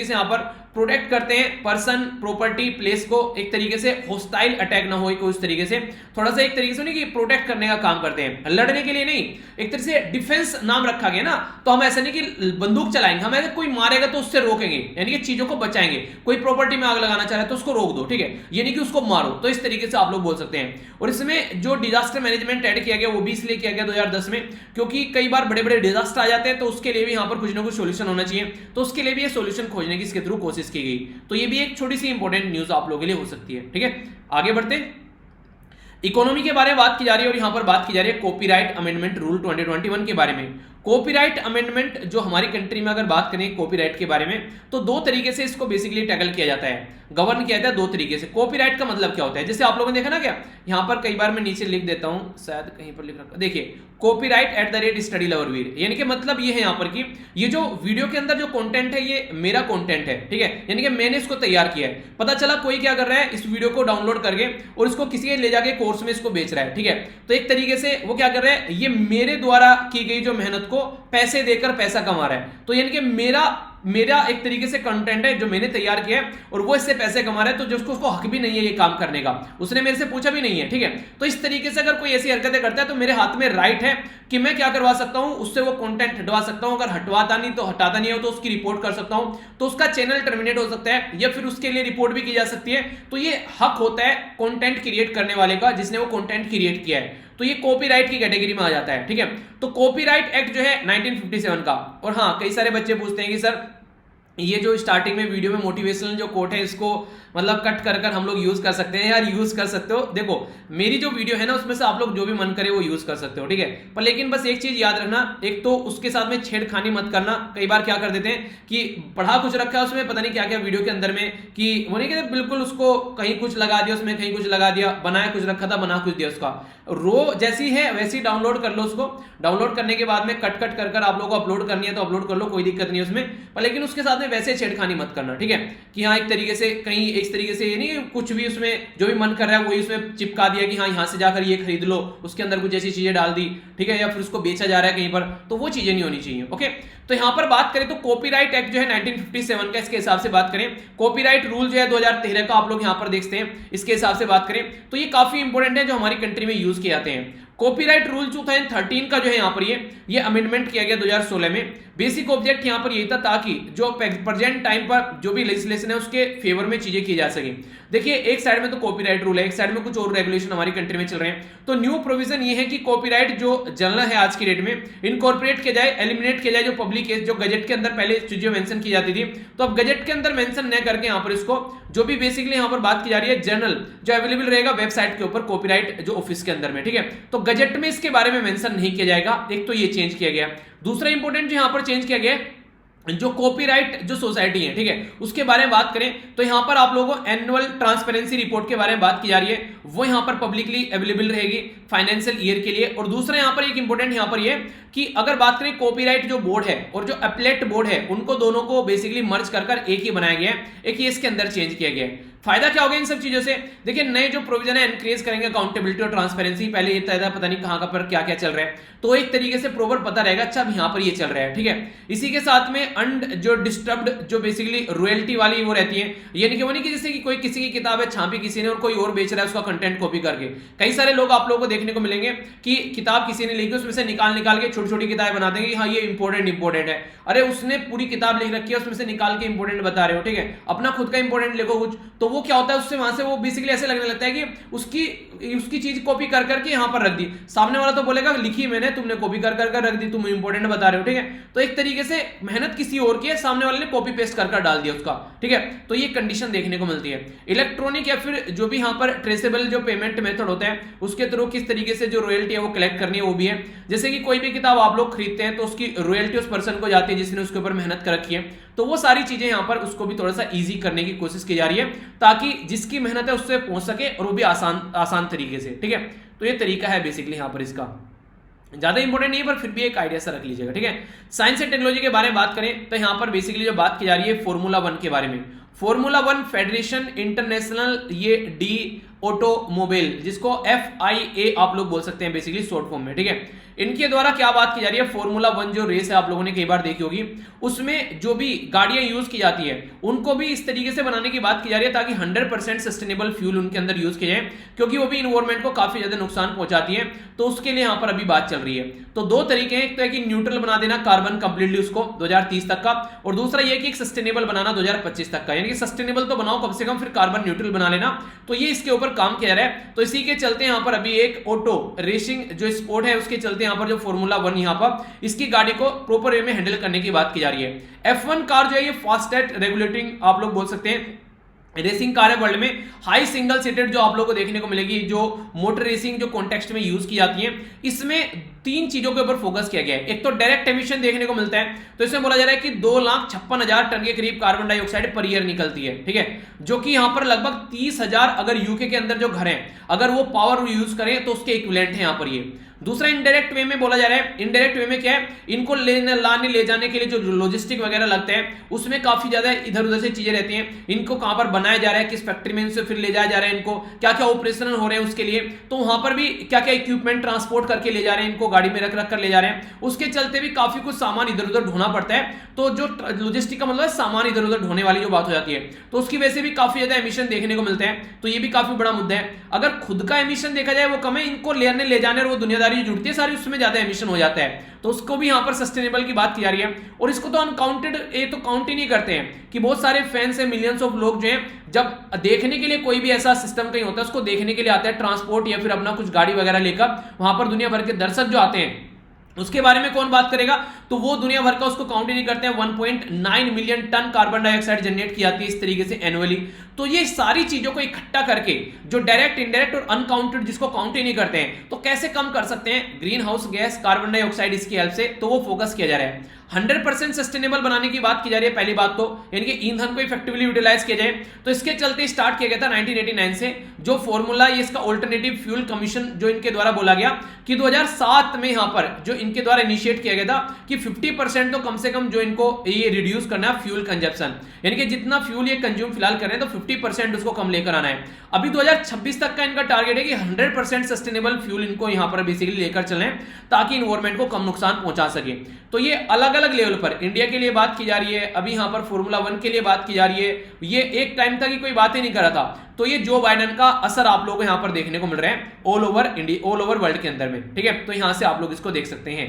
यहां पर प्रोटेक्ट करते हैं पर्सन प्रॉपर्टी प्लेस को, एक तरीके से होस्टाइल अटैक ना हो कोई उस तरीके से, थोड़ा सा एक तरीके से नहीं कि प्रोटेक्ट करने का काम करते हैं, लड़ने के लिए नहीं। एक तरह से डिफेंस नाम रखा गया ना, तो हम ऐसा नहीं कि बंदूक चलाएंगे, हम ऐसे कोई मारेगा तो उससे रोकेंगे, यानी कि चीजों को बचाएंगे। कोई प्रॉपर्टी में आग लगाना चाह रहा है तो उसको रोक दो, ठीक है, ये नहीं कि उसको मारो, तो इस तरीके से आप लोग बोल सकते हैं। और इसमें जो डिजास्टर मैनेजमेंट ऐड किया गया वो भी इसलिए किया गया 2010 में, क्योंकि कई बार बड़े बड़े डिजास्टर आ जाते हैं, तो उसके लिए भी यहाँ पर कुछ ना कुछ सोल्यूशन होना चाहिए, तो उसके लिए भी ये सोल्यूशन खोजने की इसके थ्रू कोशिश की गई। तो ये भी एक छोटी सी इंपॉर्टेंट न्यूज आप लोगों के लिए हो सकती है, ठीक है। आगे बढ़ते हैं, इकोनॉमी के बारे में बात की जा रही है और यहां पर बात की जा रही है कॉपीराइट अमेंडमेंट रूल 2021 के बारे में। कॉपीराइट अमेंडमेंट जो हमारी कंट्री में अगर बात करें कॉपीराइट के बारे में, तो दो तरीके से इसको बेसिकली टैकल किया जाता है, गवर्न किया जाता है दो तरीके से। कॉपीराइट का मतलब क्या होता है, जैसे आप लोगों ने देखा ना, क्या यहां पर कई बार मैं नीचे लिख देता हूं, शायद कहीं पर लिख रखा, देखिए copyright at the rate study lover Veer, यानी कि मतलब ये है यहां पर कि ये जो वीडियो के अंदर जो कंटेंट है ये मेरा कंटेंट है, ठीक है, यानी कि मैंने इसको तैयार किया है। पता चला कोई क्या कर रहा है, इस वीडियो को डाउनलोड करके और इसको किसी के ले जाके कोर्स में इसको बेच रहा है, ठीक है, तो एक तरीके से वो क्या कर रहा है, ये मेरे द्वारा की गई जो मेहनत को पैसे देकर पैसा कमा रहा है, तो यानी कि मेरा एक तरीके से कंटेंट है जो मैंने तैयार किया है और वो इससे पैसे कमा रहा है, तो जिसको उसको हक भी नहीं है ये काम करने का, उसने मेरे से पूछा भी नहीं है, ठीक है। तो इस तरीके से अगर कोई ऐसी हरकतें करता है तो मेरे हाथ में राइट है कि मैं क्या करवा सकता हूं, उससे वो कंटेंट हटवा सकता हूं, अगर हटवाता नहीं तो हटाता नहीं हो तो उसकी रिपोर्ट कर सकता हूं, तो उसका चैनल टर्मिनेट हो सकता है या फिर उसके लिए रिपोर्ट भी की जा सकती है। तो ये हक होता है कंटेंट क्रिएट करने वाले का, जिसने वो कंटेंट क्रिएट किया है, तो ये कॉपीराइट की कैटेगरी में आ जाता है, ठीक है। तो कॉपीराइट एक्ट जो है 1957 का, और हाँ कई सारे बच्चे पूछते हैं कि सर ये जो स्टार्टिंग में वीडियो में मोटिवेशनल जो कोट है इसको मतलब कट कर कर हम लोग यूज कर सकते हैं, यार यूज कर सकते हो, देखो मेरी जो वीडियो है ना उसमें से आप लोग जो भी मन करे वो यूज कर सकते हो, ठीक है, पर लेकिन बस एक चीज याद रखना, एक तो उसके साथ में छेड़खानी मत करना। कई बार क्या कर देते हैं कि पढ़ा कुछ रखा है उसमें, पता नहीं क्या क्या वीडियो के अंदर में, कि वो नहीं कहते बिल्कुल उसको कहीं कुछ लगा दिया उसमें, कहीं कुछ लगा दिया, बनाया कुछ रखा था बना कुछ दिया, उसका रो जैसी है वैसी डाउनलोड कर लो, उसको डाउनलोड करने के बाद में कट कट कर आप लोगों को अपलोड करनी है तो अपलोड कर लो, कोई दिक्कत नहीं है उसमें, पर लेकिन उसके साथ में वैसे छेड़खानी मत करना, ठीक है, कि हाँ एक तरीके से कहीं इस तरीके से ये नहीं कुछ भी उसमें जो भी मन कर रहा है वही उसमें चिपका दिया कि हाँ यहाँ से जाकर ये खरीद लो, उसके अंदर कुछ ऐसी चीजें डाल दी, ठीक है, या फिर उसको बेचा जा रहा है कहीं पर, तो वो चीजें नहीं होनी चाहिए, ओके। तो यहां पर बात करें तो कॉपीराइट एक्ट जो है 1957 का, इसके हिसाब से बात करें, कॉपीराइट रूल जो है 2013 का आप लोग यहां पर देखते हैं, इसके हिसाब से बात करें तो ये काफी इंपॉर्टेंट है जो हमारी कंट्री में यूज किए जाते हैं। कॉपीराइट रूल 2013 का जो है यहां पर ये अमेंडमेंट किया गया 2016 में। बेसिक ऑब्जेक्ट यहां पर यही था ताकि जो प्रेजेंट टाइम पर जो भी लेजिस्लेशन है उसके फेवर में चीजें की जा सके। देखिए एक साइड में तो कॉपीराइट रूल है, एक साइड में कुछ और रेगुलेशन हमारी कंट्री में चल रहे हैं, तो न्यू प्रोविजन ये है कि कॉपीराइट जो जनरल है आज की डेट में इनकॉर्पोरेट किया जाए, एलिमिनेट किया जाए जो पब्लिक जो गजट के अंदर पहले चीजें मेंशन की जाती थी, तो अब गजट के अंदर मेंशन न करके यहां पर इसको जो भी बेसिकली यहां पर बात की जा रही है जर्नल जो अवेलेबल रहेगा वेबसाइट के ऊपर कॉपीराइट जो ऑफिस के अंदर में, ठीक है, तो गजट में इसके बारे में मेंशन नहीं किया जाएगा। एक तो ये चेंज किया गया। दूसरा इंपॉर्टेंट जो यहां पर चेंज किया गया जो कॉपीराइट जो सोसाइटी है, ठीक है, उसके बारे में बात करें तो यहां पर आप लोगों को एनुअल ट्रांसपेरेंसी रिपोर्ट के बारे में बात की जा रही है, वो यहां पर पब्लिकली अवेलेबल रहेगी फाइनेंशियल ईयर के लिए। और दूसरा यहां पर एक इंपॉर्टेंट यहां पर ये कि अगर बात करें कॉपीराइट जो बोर्ड है और जो अपलेट बोर्ड है उनको दोनों को बेसिकली मर्ज कर एक ही बनाया गया है, एक ये इसके अंदर चेंज किया गया है। फायदा क्या होगा इन सब चीजों से? देखिए, नए जो प्रोविजन है इंक्रीज करेंगे अकाउंटेबिलिटी और ट्रांसपेरेंसी। पहले ये तय था पता नहीं कहां का पर क्या क्या चल रहा है, तो एक तरीके से प्रॉपर पता रहेगा अच्छा अब यहां पर ये चल रहा है, ठीक है। इसी के साथ में जो डिस्टर्ब्ड जो बेसिकली रॉयल्टी वाली वो रहती है, यानी कि वो नहीं कि जैसे कि कोई किसी की किताब है छापी किसी ने और कोई और बेच रहा है उसका कंटेंट कॉपी करके। कई सारे लोग आप लोगों को देखने को मिलेंगे कि किताब किसी ने लिखी उसमें से निकाल के छोटी छोटी किताबें बना देंगे, हाँ ये इंपॉर्टेंट है। अरे उसने पूरी किताब लिख रखी है उसमें से निकाल के इंपॉर्टेंट बता रहे हो, ठीक है। अपना खुद का इंपॉर्टेंट लिखो कुछ, तो वो क्या होता है उससे वहां से वो बेसिकली ऐसे लगने लगता है कि उसकी चीज कॉपी कर करके यहां पर रख दी। सामने वाला तो बोलेगा लिखी मैंने, तुमने कॉपी कर रख दी, तुम इंपॉर्टेंट बता रहे हो, ठीक है। तो एक तरीके से मेहनत किसी और की है, सामने वाले ने कॉपी पेस्ट कर डाल दिया उसका, ठीक है। तो ये कंडीशन देखने को मिलती है। इलेक्ट्रॉनिक या फिर जो भी यहां पर ट्रेसेबल जो पेमेंट मेथड होता है उसके थ्रू किस तरीके से जो रॉयल्टी है वो कलेक्ट करनी है वो भी है। जैसे कि कोई भी किताब आप लोग खरीदते हैं तो उसकी रॉयल्टी उस पर्सन को जाती है जिसने उसके ऊपर मेहनत कर रखी है, तो वो सारी चीजें यहां पर उसको भी थोड़ा सा इजी करने की कोशिश की जा रही है ताकि जिसकी मेहनत है उससे पहुंच सके और वो भी आसान तरीके से, ठीक है। तो ये तरीका है बेसिकली यहां पर इसका, ज्यादा इंपॉर्टेंट नहीं है पर फिर भी एक आइडिया सा रख लीजिएगा, ठीक है। साइंस एंड टेक्नोलॉजी के बारे में बात करें तो यहां पर बेसिकली जो बात की जा रही है फॉर्मूला 1 के बारे में। फॉर्मूला 1 फेडरेशन इंटरनेशनल ये डी ऑटोमोबाइल, जिसको FIA आप लोग बोल सकते हैं बेसिकली शॉर्ट फॉर्म में, ठीक है। इनके द्वारा क्या बात की जा रही है, फॉर्मूला 1 जो रेस है आप लोगों ने कई बार देखी होगी, उसमें जो भी गाड़ियां यूज की जाती है उनको भी इस तरीके से बनाने की बात की जा रही है ताकि 100% सस्टेनेबल फ्यूल उनके अंदर यूज किया जाए, क्योंकि वो भी इन्वायरमेंट को काफी ज्यादा नुकसान पहुंचाती है। तो उसके लिए यहां पर अभी बात चल रही है। तो दो तरीके हैं, एक तो है कि न्यूट्रल बना देना कार्बन कंप्लीटली उसको 2030 तक का, और दूसरा ये कि एक सस्टेनेबल बनाना 2025 तक का, यानी कि सस्टेनेबल तो बनाओ कम से कम, फिर कार्बन न्यूट्रल बना लेना। तो ये इसके ऊपर काम किया जा रहा है। तो इसी के चलते यहां पर अभी एक ऑटो रेसिंग जो स्पोर्ट है उसके चलते यहां पर जो फॉर्मूला 1 यहां पर इसकी गाड़ी को प्रॉपर वे में हैंडल करने की बात की जा रही है। F1 कार जो है ये फास्टेस्ट रेगुलेटिंग आप लोग बोल सकते हैं रेसिंग कार है वर्ल्ड में, हाई सिंगल सीटेड जो आप लोगों को देखने को मिलेगी, जो मोटर रेसिंग जो कॉन्टेक्स्ट में यूज की जाती है। इसमें 3 चीजों के ऊपर फोकस किया गया है। एक तो डायरेक्ट एमिशन देखने को मिलता है, तो इसमें बोला जा रहा है कि 2,56,000 टन के करीब कार्बन डाइऑक्साइड पर ईयर निकलती है, ठीक है, जो कि यहां पर लगभग 30,000 अगर यूके के अंदर जो घर हैं अगर वो पावर यूज करें तो उसके इक्विवेलेंट है यहां पर ये। दूसरा इनडायरेक्ट वे में बोला जा रहा है, इनडायरेक्ट वे में क्या है, इनको लाने ले जाने के लिए जो लॉजिस्टिक वगैरह लगते हैं उसमें काफी ज्यादा इधर उधर से चीजें रहती हैं। इनको कहां पर बनाया जा रहा है, किस फैक्ट्री में इनसे फिर ले जाया जा रहा है, इनको क्या क्या ऑपरेशन हो रहे हैं उसके लिए, तो वहां पर भी क्या क्या इक्विपमेंट ट्रांसपोर्ट करके ले जा रहे हैं, इनको गाड़ी में रख कर ले जा रहे हैं। उसके चलते भी काफी कुछ सामान इधर उधर ढोना पड़ता है। तो जो लॉजिस्टिक का मतलब है सामान इधर उधर ढोने वाली जो बात हो जाती है, तो उसकी वजह से भी काफी ज्यादा एमिशन देखने को मिलते हैं। तो ये भी काफी बड़ा मुद्दा है। अगर खुद का एमिशन देखा जाए वो कम है, इनको ले जाने और वो दुनियादारी जुड़ती है सारी उसमें ज्यादा एमिशन हो जाता है। तो उसको भी यहां पर सस्टेनेबल की बात की जा रही है। और इसको तो अनकाउंटेड ये तो काउंट ही नहीं करते हैं कि बहुत सारे फैंस है, मिलियंस ऑफ लोग जो हैं जब देखने के लिए कोई भी ऐसा सिस्टम कहीं होता है उसको देखने के लिए आते हैं ट्रांसपोर्ट या फिर अपना कुछ गाड़ी वगैरह लेकर, वहां पर दुनिया भर के दर्शक जो आते हैं उसके बारे में कौन बात करेगा, तो वो दुनिया भर का उसको काउंट ही नहीं करते हैं। 1.9 million ton carbon dioxide generate की जाती है इस तरीके से एनुअली। तो ये सारी चीजों को इकट्ठा करके जो डायरेक्ट इनडायरेक्ट और अनकाउंटेड जिसको काउंट ही नहीं करते हैं, तो कैसे कम कर सकते हैं green house gas carbon dioxide इसकी हेल्प से, तो वो फोकस किया जा रहा है। 100% सस्टेनेबल बनाने की बात की जा रही है पहली बात तो, यानी कि ईंधन को इफेक्टिवली यूटिलाइज किया जाए। तो इसके चलते स्टार्ट किया गया था 1989 से जो फॉर्मूला, ये इसका ऑल्टरनेटिव फ्यूल कमीशन जो इनके द्वारा बोला गया कि 2007 में यहां पर जो इनके द्वारा इनिशिएट किया गया था कि 50% तो कम से कम जो इनको ये रिड्यूस करना है फ्यूल कंजप्शन, यानी कि जितना फ्यूल ये कंज्यूम फिलहाल कर रहे हैं तो 50% उसको कम लेकर आना है। अभी 2026 तक का इनका टारगेट है कि 100% सस्टेनेबल फ्यूल इनको यहां पर बेसिकली लेकर चलें ताकि इन्वायरमेंट को कम नुकसान पहुंचा सके। तो ये अलग अलग लेवल पर इंडिया के लिए बात की जा रही है, अभी यहां पर फॉर्मूला 1 के लिए बात की जा रही है। ये एक टाइम तक ही कोई बात ही नहीं कर रहा था। तो ये जो बाइडेन का असर आप लोगों को यहां पर देखने को मिल रहा है all over India, all over world के अंदर में, ठीक है। तो यहां से आप लोग इसको देख सकते हैं।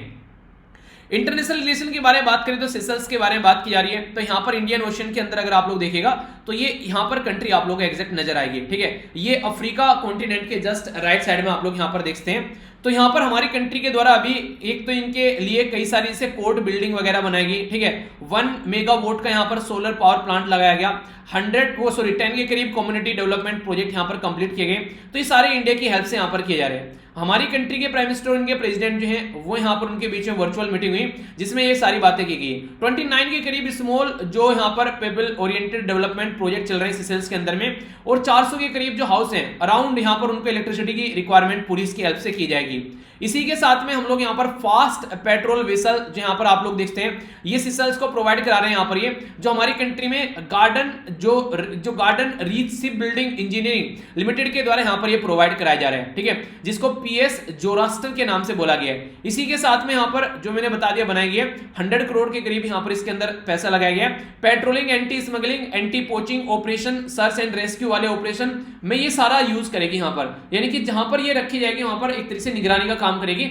इंटरनेशनल रिलेशन के बारे में बात करें तो सेशल्स के बारे में बात की जा रही है। तो यहां पर इंडियन ओशन के अंदर अगर आप लोग देखिएगा तो ये यहां पर कंट्री आप लोग को एग्जैक्ट नजर आएगी, ठीक है। ये अफ्रीका कॉन्टिनेंट के जस्ट राइट साइड में आप लोग यहां पर देखते हैं। तो यहां पर हमारी कंट्री के द्वारा अभी एक तो इनके लिए कई सारी से कोर्ट बिल्डिंग वगैरह बनाएगी, ठीक है। 1 मेगावाट का यहां पर सोलर पावर प्लांट लगाया गया। 10 के करीब कम्युनिटी डेवलपमेंट प्रोजेक्ट यहां पर कंप्लीट किए गए। तो ये सारे इंडिया की हेल्प से यहां पर किए जा रहे हैं। हमारी कंट्री के प्राइम मिनिस्टर और इनके प्रेसिडेंट जो हैं वो यहां पर उनके बीच में वर्चुअल मीटिंग हुई जिसमें ये सारी बातें की गई। 29 के करीब स्मॉल जो यहां पर पीपल ओरिएंटेड डेवलपमेंट प्रोजेक्ट चल रहे हैं सेशल्स के अंदर में, और 400 के करीब जो हाउस हैं अराउंड यहां पर उनको इलेक्ट्रिसिटी की रिक्वायरमेंट पूरी इसकी हेल्प से की जाएगी। जाएगी। इसी के साथ में हम लोग यहाँ पर फास्ट पेट्रोल वेसल जो यहाँ पर आप लोग देखते हैं, ये सिसल्स को प्रोवाइड करा रहे हैं यहाँ पर, ये जो हमारी कंट्री में garden reach ship building engineering limited के द्वारा यहाँ पर ये प्रोवाइड कराए जा रहे हैं, ठीक है, जिसको पीएस जोरास्टर के नाम से बोला गया है। इसी के साथ में यहाँ पर जो मैंने बता दिया बनाई गई है 100 करोड़ के करीब यहाँ पर इसके अंदर पैसा लगाया गया है। Patrolling, anti smuggling, anti poaching operation, search and rescue वाले ऑपरेशन में ये सारा यूज करेगी यहाँ पर, यानी कि जहां पर ये रखी जाएगी वहां पर एक तरह से निगरानी का काम करेगी,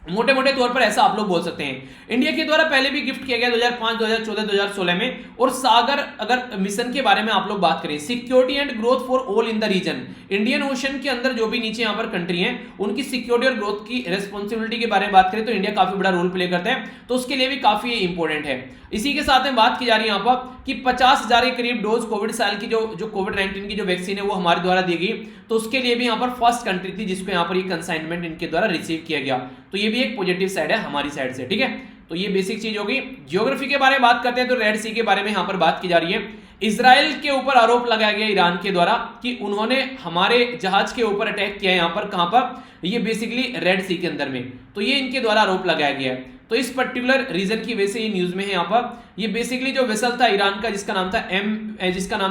मोटे मोटे तौर पर ऐसा आप लोग बोल सकते हैं। इंडिया के द्वारा पहले भी गिफ्ट किया गया 2005, 2014, 2016 में। और सागर अगर मिशन के बारे में आप लोग बात करें, security and growth for all in the region, Indian Ocean के अंदर जो भी नीचे यहाँ पर कंट्री है उनकी सिक्योरिटी और ग्रोथ की रेस्पॉन्सिबिलिटी के बारे में बात करें तो इंडिया काफी बड़ा रोल प्ले करता है, तो उसके लिए भी काफी इंपॉर्टेंट है। इसी के साथ में बात की जा रही है यहाँ पर कि 50,000 के करीब डोज कोविड साल की जो कोविड-19 की जो वैक्सीन है वो हमारे द्वारा दी गई, तो उसके लिए भी यहाँ पर फर्स्ट कंट्री थी जिसको यहाँ पर ये कंसाइनमेंट इनके द्वारा रिसीव किया गया, तो ये भी एक पॉजिटिव साइड है हमारी साइड से, ठीक है। तो ये बेसिक चीज होगी। ज्योग्राफी के बारे में बात करते हैं तो रेड सी के बारे में यहाँ पर बात की जा रही है। इजराइल के ऊपर आरोप लगाया गया ईरान के द्वारा कि उन्होंने हमारे जहाज के ऊपर अटैक किया है, यहाँ पर कहां पर, ये बेसिकली रेड सी के अंदर में, तो ये इनके द्वारा आरोप लगाया गया है। तो इस पर्टिकुलर रीजन की वजह से ये न्यूज में है यहाँ पर, ये बेसिकली जो वेसल था ईरान का जिसका नाम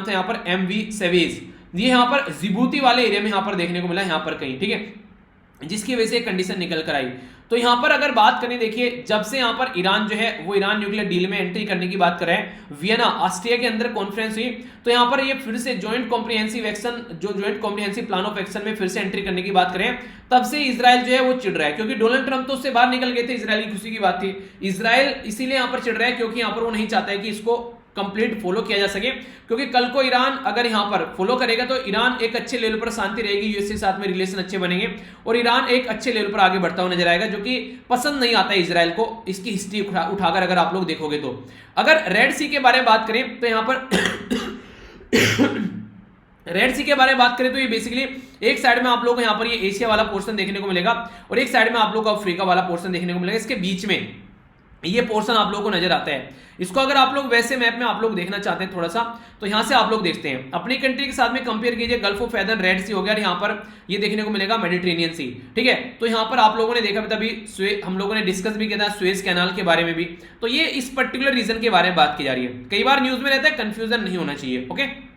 था यहाँ पर MV सेवेज, ये यहाँ पर जिबूती वाले एरिया में यहाँ पर देखने को मिला यहाँ पर कहीं, ठीक है, जिसकी वजह से कंडीशन निकल कर आई। तो यहां पर अगर बात करें, देखिए जब से यहां पर ईरान जो है वो ईरान न्यूक्लियर डील में एंट्री करने की बात कर रहे हैं, वियना ऑस्ट्रिया के अंदर कॉन्फ्रेंस हुई, तो यहां पर ये फिर से ज्वाइंट कॉम्प्रिहेंसिव एक्शन, जो joint comprehensive plan of action में फिर से एंट्री करने की बात करें, तब से इजराइल जो है वो चिढ़ रहा है, क्योंकि डोनाल्ड ट्रंप तो उससे बाहर निकल गए थे, इजराइल की खुशी की बात थी। इजराइल इसीलिए यहां पर चिढ़ रहा है क्योंकि यहां पर वो नहीं चाहता है कि इसको कंप्लीट फॉलो किया जा सके, क्योंकि कल को ईरान अगर यहां पर फॉलो करेगा तो ईरान एक अच्छे लेवल पर शांति रहेगी, यूएस के साथ में रिलेशन अच्छे बनेंगे और ईरान एक अच्छे लेवल पर आगे बढ़ता हुआ नजर आएगा, जो कि पसंद नहीं आता है इजराइल को, इसकी हिस्ट्री उठाकर अगर आप लोग देखोगे तो। अगर रेड सी के बारे में बात करें तो यहां पर रेड सी के बारे में बात करें तो ये बेसिकली एक साइड में आप लोग को यहां पर ये एशिया वाला पोर्शन देखने को मिलेगा और एक साइड में आप लोग को अफ्रीका वाला पोर्शन देखने को मिलेगा, इसके बीच में ये पोर्शन आप लोगों को नजर आता है। इसको अगर आप लोग वैसे मैप में आप लोग देखना चाहते हैं थोड़ा सा, तो यहां से आप लोग देखते हैं अपनी कंट्री के साथ में कंपेयर कीजिए, गल्फ ऑफ एडन, रेड सी हो गया, यहां पर ये देखने को मिलेगा मेडिटेरेनियन सी, ठीक है। तो यहां पर आप लोगों ने देखा तभी हम लोगों ने डिस्कस भी किया था सुएज कैनाल के बारे में भी, तो ये इस पर्टिकुलर रीजन के बारे में बात की जा रही है। कई बार न्यूज में रहता है, कंफ्यूजन नहीं होना चाहिए, ओके।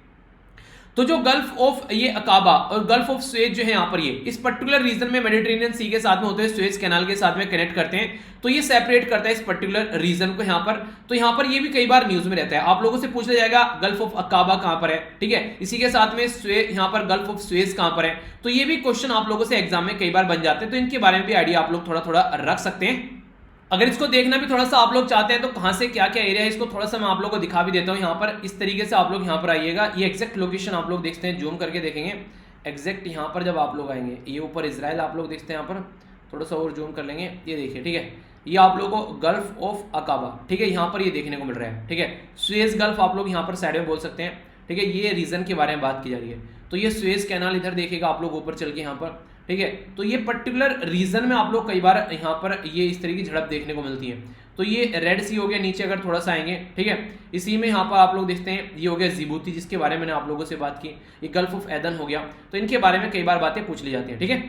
तो जो गल्फ ऑफ ये अकाबा और गल्फ ऑफ सुएज जो है यहाँ पर ये इस पर्टिकुलर रीजन में मेडिटेरेनियन सी के साथ में होते हैं, सुएज कैनाल के साथ में कनेक्ट करते हैं, तो ये सेपरेट करता है इस पर्टिकुलर रीजन को यहाँ पर। तो यहाँ पर ये भी कई बार न्यूज में रहता है, आप लोगों से पूछ लिया जाएगा गल्फ ऑफ अकाबा कहां पर है, ठीक है, इसी के साथ में यहाँ पर गल्फ ऑफ सुएज कहां पर है, तो ये भी क्वेश्चन आप लोगों से एग्जाम में कई बार बन जाते हैं, तो इनके बारे में भी आइडिया आप लोग थोड़ा थोड़ा रख सकते हैं। अगर इसको देखना भी थोड़ा सा आप लोग चाहते हैं तो कहां से क्या क्या एरिया है, इसको थोड़ा सा मैं आप लोगों को दिखा भी देता हूं। यहाँ पर इस तरीके से आप लोग यहाँ पर आइएगा, ये एग्जैक्ट लोकेशन आप लोग देखते हैं, जूम करके देखेंगे एग्जैक्ट यहाँ पर जब आप लोग आएंगे, ये ऊपर इजराइल आप लोग देखते हैं, यहाँ पर थोड़ा सा और जूम कर लेंगे, ये देखिए, ठीक है, ये आप लोगों को गल्फ ऑफ अकाबा, ठीक है, यहाँ पर ये देखने को मिल रहा है, ठीक है, सुएज गल्फ आप लोग यहाँ पर साइड में बोल सकते हैं, ठीक है, ये रीजन के बारे में बात की जा रही है। तो ये सुएज कैनाल इधर देखेगा आप लोग ऊपर चल के यहाँ पर, ठीक है, तो ये पर्टिकुलर रीजन में आप लोग कई बार यहाँ पर ये इस तरह की झड़प देखने को मिलती है। तो ये रेड सी हो गया, नीचे अगर थोड़ा सा आएंगे, ठीक है, इसी में यहाँ पर आप लोग देखते हैं ये हो गया जिबूती, जिसके बारे में मैंने आप लोगों से बात की, ये गल्फ ऑफ एदन हो गया, तो इनके बारे में कई बार बातें पूछ ली जाती हैं, ठीक है,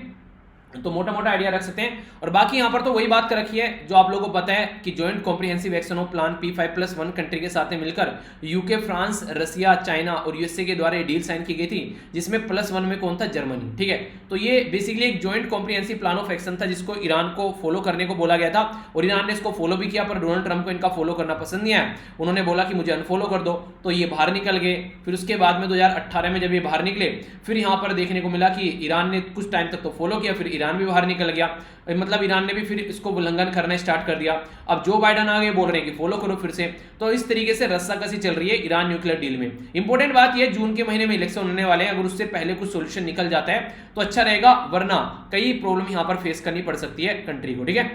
तो मोटा मोटा आइडिया रख सकते हैं। और बाकी यहाँ पर तो वही बात कर रखी है जो आप लोगों को पता है कि joint comprehensive action of plan P5+1 country के साथ में मिलकर यूके, फ्रांस, रसिया, चाइना और यूएसए के द्वारा डील साइन की गई थी, जिसमें +1 में कौन था, जर्मनी, ठीक है। तो ये बेसिकली एक joint comprehensive plan of action था जिसको ईरान को फॉलो करने को बोला गया था और ईरान ने इसको फॉलो भी किया, पर डोनाल्ड ट्रंप को इनका फॉलो करना पसंद नहीं आया, उन्होंने बोला कि मुझे अनफॉलो कर दो, तो ये बाहर निकल गए। फिर उसके बाद में 2018 में जब ये बाहर निकले, फिर यहाँ पर देखने को मिला कि ईरान ने कुछ टाइम तक तो फॉलो किया, फिर ईरान भी बाहर निकल गया, मतलब ईरान ने भी फिर इसको उल्लंघन करना स्टार्ट कर दिया। अब जो बाइडन आ गए बोल रहे हैं कि फॉलो करो फिर से, तो इस तरीके से रस्साकसी चल रही है ईरान न्यूक्लियर डील में। इंपॉर्टेंट बात यह, जून के महीने में इलेक्शन होने वाले हैं, अगर उससे पहले कुछ सोल्यूशन निकल जाता है तो अच्छा रहेगा, वरना कई प्रॉब्लम यहां पर फेस करनी पड़ सकती है कंट्री को, ठीक है।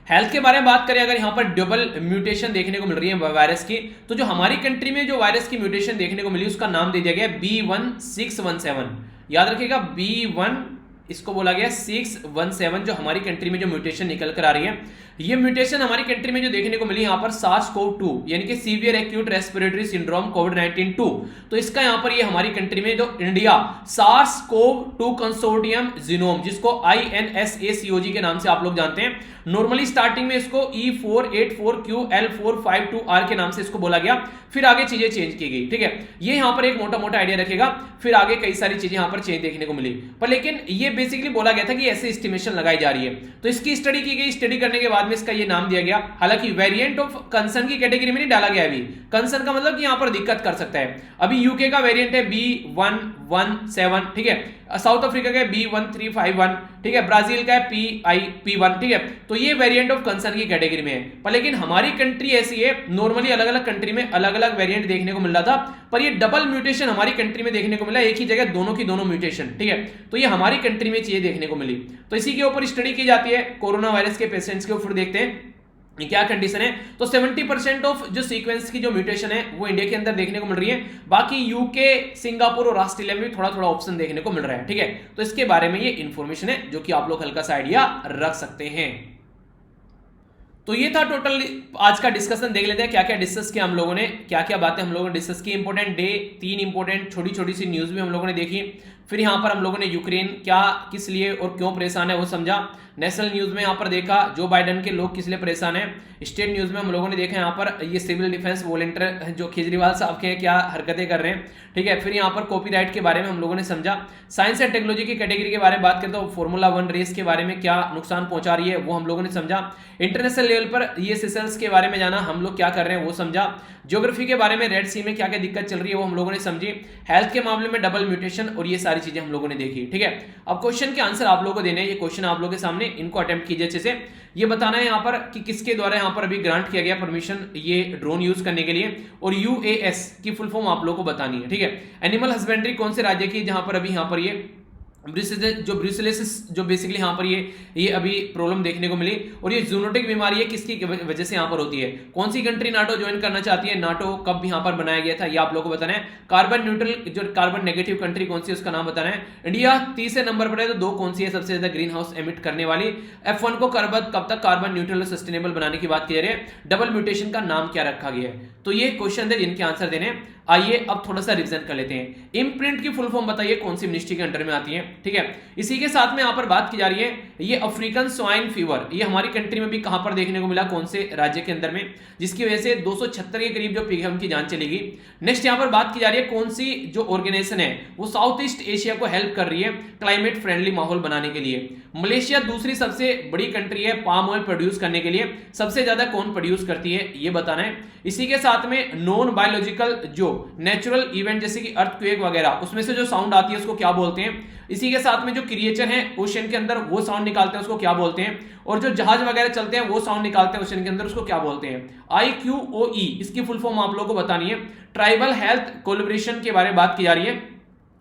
हेल्थ के बारे में बात करें, अगर यहाँ पर डबल म्यूटेशन देखने को मिल रही है वायरस की, तो जो हमारी कंट्री में जो वायरस की म्यूटेशन देखने को मिली उसका नाम दे दिया गया B1617, याद रखिएगा B1 इसको बोला गया 617, जो हमारी कंट्री में जो म्यूटेशन निकल कर आ रही है, ये म्यूटेशन हमारी कंट्री में जो देखने को मिली यहाँ पर SARS-CoV-2 यानी कि सीवियर एक्यूट रेस्पिरेटरी सिंड्रोम कोविड-19 2, तो इसका यहाँ पर ये हमारी कंट्री में जो इंडिया SARS-CoV-2 कंसोर्टियम जीनोम, जिसको INSACOG के नाम से आप लोग जानते हैं, नॉर्मली स्टार्टिंग में इसको E484QL452R के नाम से इसको बोला गया, फिर आगे चीजें चेंज की गई। ठीक है, ये यहाँ पर एक मोटा मोटा आइडिया रखेगा, फिर आगे कई सारी चीजें यहाँ पर चेंज देखने को मिली, पर लेकिन ये बेसिकली बोला गया था कि ऐसे एस्टिमेशन लगाई जा रही है, तो इसकी स्टडी की गई, स्टडी करने के बाद में इसका ये नाम दिया गया। हालांकि वेरिएंट ऑफ कंसर्न की कैटेगरी में नहीं डाला गया अभी, कंसर्न का मतलब कि यहां पर दिक्कत कर सकता है। अभी यूके का वेरिएंट है B117, ठीक है, साउथ अफ्रीका का B1351, ठीक है, ब्राजील का है PIP1, ठीक है, तो ये वेरिएंट ऑफ कंसर्न की कैटेगरी में है। पर लेकिन हमारी कंट्री ऐसी है, नॉर्मली अलग अलग कंट्री में अलग अलग वेरिएंट देखने को मिल रहा था, पर ये डबल म्यूटेशन हमारी कंट्री में देखने को मिला, एक ही जगह दोनों की दोनों म्यूटेशन। ठीक है, तो ये हमारी कंट्री में चीजें देखने को मिली, तो इसी के ऊपर स्टडी की जाती है कोरोना वायरस के पेशेंट्स के ऊपर। देखते हैं क्या कंडीशन है, तो 70% ऑफ जो सीक्वेंस की जो म्यूटेशन है वो इंडिया के अंदर देखने को मिल रही है, बाकी यूके, सिंगापुर और ऑस्ट्रेलिया में थोड़ा थोड़ा ऑप्शन देखने को मिल रहा है। ठीक है, तो इसके बारे में ये इंफॉर्मेशन है जो कि आप लोग हल्का सा आइडिया रख सकते हैं। तो ये था टोटल आज का डिस्कशन। देख लेते हैं क्या क्या डिस्कस किया हम लोगों ने, क्या क्या बातें हम लोगों ने डिस्कस की। इंपॉर्टेंट डे, 3 इंपॉर्टेंट छोटी छोटी सी न्यूज भी हम लोगों ने देखी। फिर यहाँ पर हम लोगों ने यूक्रेन क्या, किस लिए और क्यों परेशान है वो समझा। नेशनल न्यूज में यहाँ पर देखा जो बाइडन के लोग किस लिए परेशान है। स्टेट न्यूज में हम लोगों ने देखा यहाँ पर ये सिविल डिफेंस वॉलंटियर जो केजरीवाल साहब के क्या हरकतें कर रहे हैं। ठीक है, फिर यहाँ पर कॉपीराइट के बारे में हम लोगों ने समझा। साइंस एंड टेक्नोलॉजी की कैटेगरी के बारे में बात करें तो फॉर्मूला 1 रेस के बारे में क्या नुकसान पहुंचा रही है वो हम लोगों ने समझा। इंटरनेशनल लेवल पर ये सेशल्स के बारे में जाना, हम लोग क्या कर रहे हैं वो समझा। ज्योग्राफी के बारे में रेड सी में क्या क्या दिक्कत चल रही है वो हम लोगों ने समझी। हेल्थ के मामले में डबल म्यूटेशन और ये सारी चीजें हम लोगों ने देखी। ठीक है, अब क्वेश्चन के आंसर आप लोगों को देने हैं। ये क्वेश्चन आप लोगों के सामने, इनको अटेम्प्ट कीजिए अच्छे से। ये बताना है यहाँ पर कि किसके द्वारा यहाँ पर अभी ग्रांट किया गया परमिशन ये ड्रोन यूज करने के लिए, और UAS की फुल फॉर्म आप लोगों को बतानी है। ठीक है, एनिमल हस्बेंड्री कौन से राज्य की, जहां पर अभी यहाँ पर ये ब्रुसेलोसिस जो बेसिकली यहाँ पर ये अभी प्रॉब्लम देखने को मिली, और ये जूनोटिक बीमारी है किसकी वजह से यहाँ पर होती है। कौन सी कंट्री नाटो ज्वाइन करना चाहती है, नाटो कब यहाँ पर बनाया गया था ये आप लोगों को बताना है। कार्बन न्यूट्रल जो कार्बन नेगेटिव कंट्री कौन सी है उसका नाम बताना है। इंडिया तीसरे नंबर पर है, तो 2 कौन सी है सबसे ज्यादा ग्रीन हाउस एमिट करने वाली। F1 को कब तक कार्बन न्यूट्रल और सस्टेनेबल बनाने की बात की जा रही है। डबल म्यूटेशन का नाम क्या रखा गया है। तो ये क्वेश्चन है जिनके आंसर देने। आइए अब थोड़ा सा रिवीजन कर लेते हैं। इम्प्रिंट की फुल फॉर्म बताइए कौन सी मिनिस्ट्री के अंडर में आती है। ठीक है, इसी के साथ में यहां पर बात की जा रही है ये अफ्रीकन स्वाइन फीवर, ये हमारी कंट्री में भी कहां पर देखने को मिला, कौन से राज्य के अंदर में, जिसकी वजह से 276 के करीब जो पिग है उनकी जान चलेगी। नेक्स्ट यहां पर बात की जा रही है कौन सी जो ऑर्गेनाइजेशन है वो साउथ ईस्ट एशिया को हेल्प कर रही है क्लाइमेट फ्रेंडली माहौल बनाने के लिए। मलेशिया दूसरी सबसे बड़ी कंट्री है पाम ऑयल प्रोड्यूस करने के लिए, सबसे ज्यादा कौन प्रोड्यूस करती है ये बताना है। इसी के साथ में नॉन बायोलॉजिकल जो नेचुरल इवेंट जैसे कि अर्थक्वेक वगैरह उसमें से जो साउंड आती है उसको क्या बोलते हैं। इसी के साथ में जो क्रिएचर है ओशन के अंदर वो साउंड निकालते हैं उसको क्या बोलते हैं, और जो जहाज वगैरह चलते हैं वो साउंड निकालते हैं ओशन के अंदर उसको क्या बोलते हैं। IQOE इसकी फुल फॉर्म आप लोगों को बतानी है। ट्राइबल हेल्थ कोलैबोरेशन के बारे में बात की जा रही है,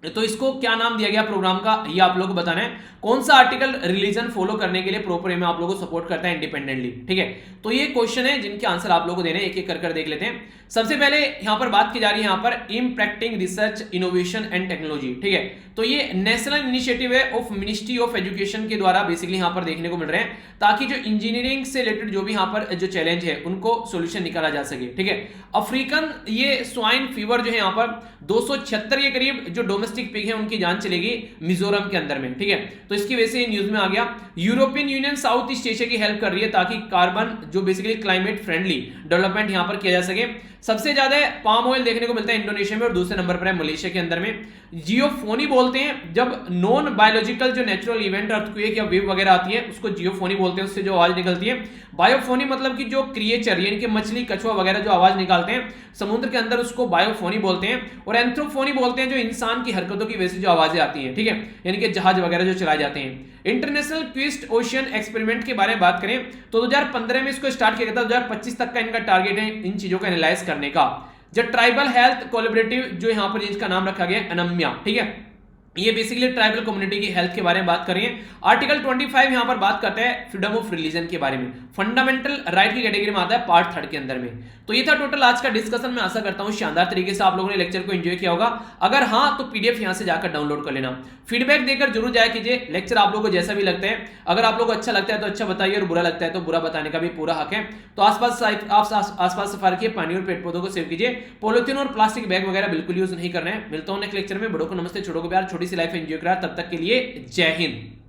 तो इसको क्या नाम दिया गया प्रोग्राम का ये आप लोगों को बताना है। कौन सा आर्टिकल रिलीजन फॉलो करने के लिए प्रॉपर में आप लोगों को सपोर्ट करता है इंडिपेंडेंटली। ठीक है, तो ये क्वेश्चन है जिनके आंसर आप लोगों को देने, एक एक कर देख लेते हैं। सबसे पहले यहां पर बात की जा रही है यहां पर impacting research innovation and technology. ठीक है, तो ये नेशनल इनिशिएटिव है ऑफ मिनिस्ट्री ऑफ एजुकेशन के द्वारा बेसिकली यहां पर देखने को मिल रहे हैं, ताकि जो इंजीनियरिंग से रिलेटेड जो भी यहां पर जो चैलेंज है उनको सोल्यूशन निकाला जा सके। ठीक है, अफ्रीकन ये स्वाइन फीवर जो है यहां पर 276 के करीब जो डोमेस्टिक पिग है उनकी जान चलेगी मिजोरम के अंदर में। ठीक है, तो इसकी वजह से न्यूज में आ गया। European union south east Asia की हेल्प कर रही है ताकि कार्बन जो बेसिकली क्लाइमेट फ्रेंडली डेवलपमेंट यहां पर किया जा सके। सबसे ज्यादा पाम ऑयल देखने को मिलता है इंडोनेशिया में, और दूसरे नंबर पर है मलेशिया के अंदर में। जियोफोनी बोलते हैं जब नॉन बायोलॉजिकल जो नेचुरल इवेंट अर्थक्वेक या वेव वगैरह आती है उसको जियोफोनी बोलते हैं, उससे जो आवाज निकलती है। बायोफोनी मतलब कि जो क्रिएचर यानी कि मछली कछुआ वगैरह जो आवाज निकालते हैं समुद्र के अंदर उसको बायोफोनी बोलते हैं। और एंथ्रोफोनी बोलते हैं जो इंसान की हरकतों की वजह से जो आवाजें आती हैं। ठीक है, यानी कि जहाज वगैरह जो चलाए जाते हैं। इंटरनेशनल क्विस्ट ओशियन एक्सपेरिमेंट के बारे में बात करें तो 2015 में इसको स्टार्ट किया गया था, 2025 तक का इनका टारगेट है इन चीजों को एनालाइज करने का। जो ट्राइबल हेल्थ कोलैबोरेटिव जो यहां पर जिसका नाम रखा गया अनम्या। ठीक है, ये बेसिकली ट्राइबल कम्युनिटी की हेल्थ के बारे में बात कर रही है। आर्टिकल 25 यहां पर बात करते हैं फ्रीडम ऑफ रिलीजन के बारे में, फंडामेंटल राइट की कैटेगरी में आता है पार्ट 3 के अंदर में। तो ये था टोटल आज का डिस्कशन। मैं आशा करता हूं शानदार तरीके से आप लोगों ने लेक्चर को एंजॉय किया होगा। अगर हाँ तो पीडीएफ यहां से जाकर डाउनलोड कर लेना, फीडबैक देकर जरूर जाया कीजिए। लेक्चर आप लोगों को जैसा भी लगता है, अगर आप लोगों को अच्छा लगता है तो अच्छा बताइए, और बुरा लगता है तो बुरा बताने का भी पूरा हक है। तो आसपास सफा रखिए, पानी और पेड़ पौधों को सेव कीजिए, पॉलिथीन और प्लास्टिक बैग वगैरह बिल्कुल यूज नहीं करना है। मिलता हूं नेक्स्ट लेक्चर में। बड़ों को नमस्ते, छोटों को प्यार, छोटी सी लाइफ एंजॉय करा। तब तक के लिए जय हिंद।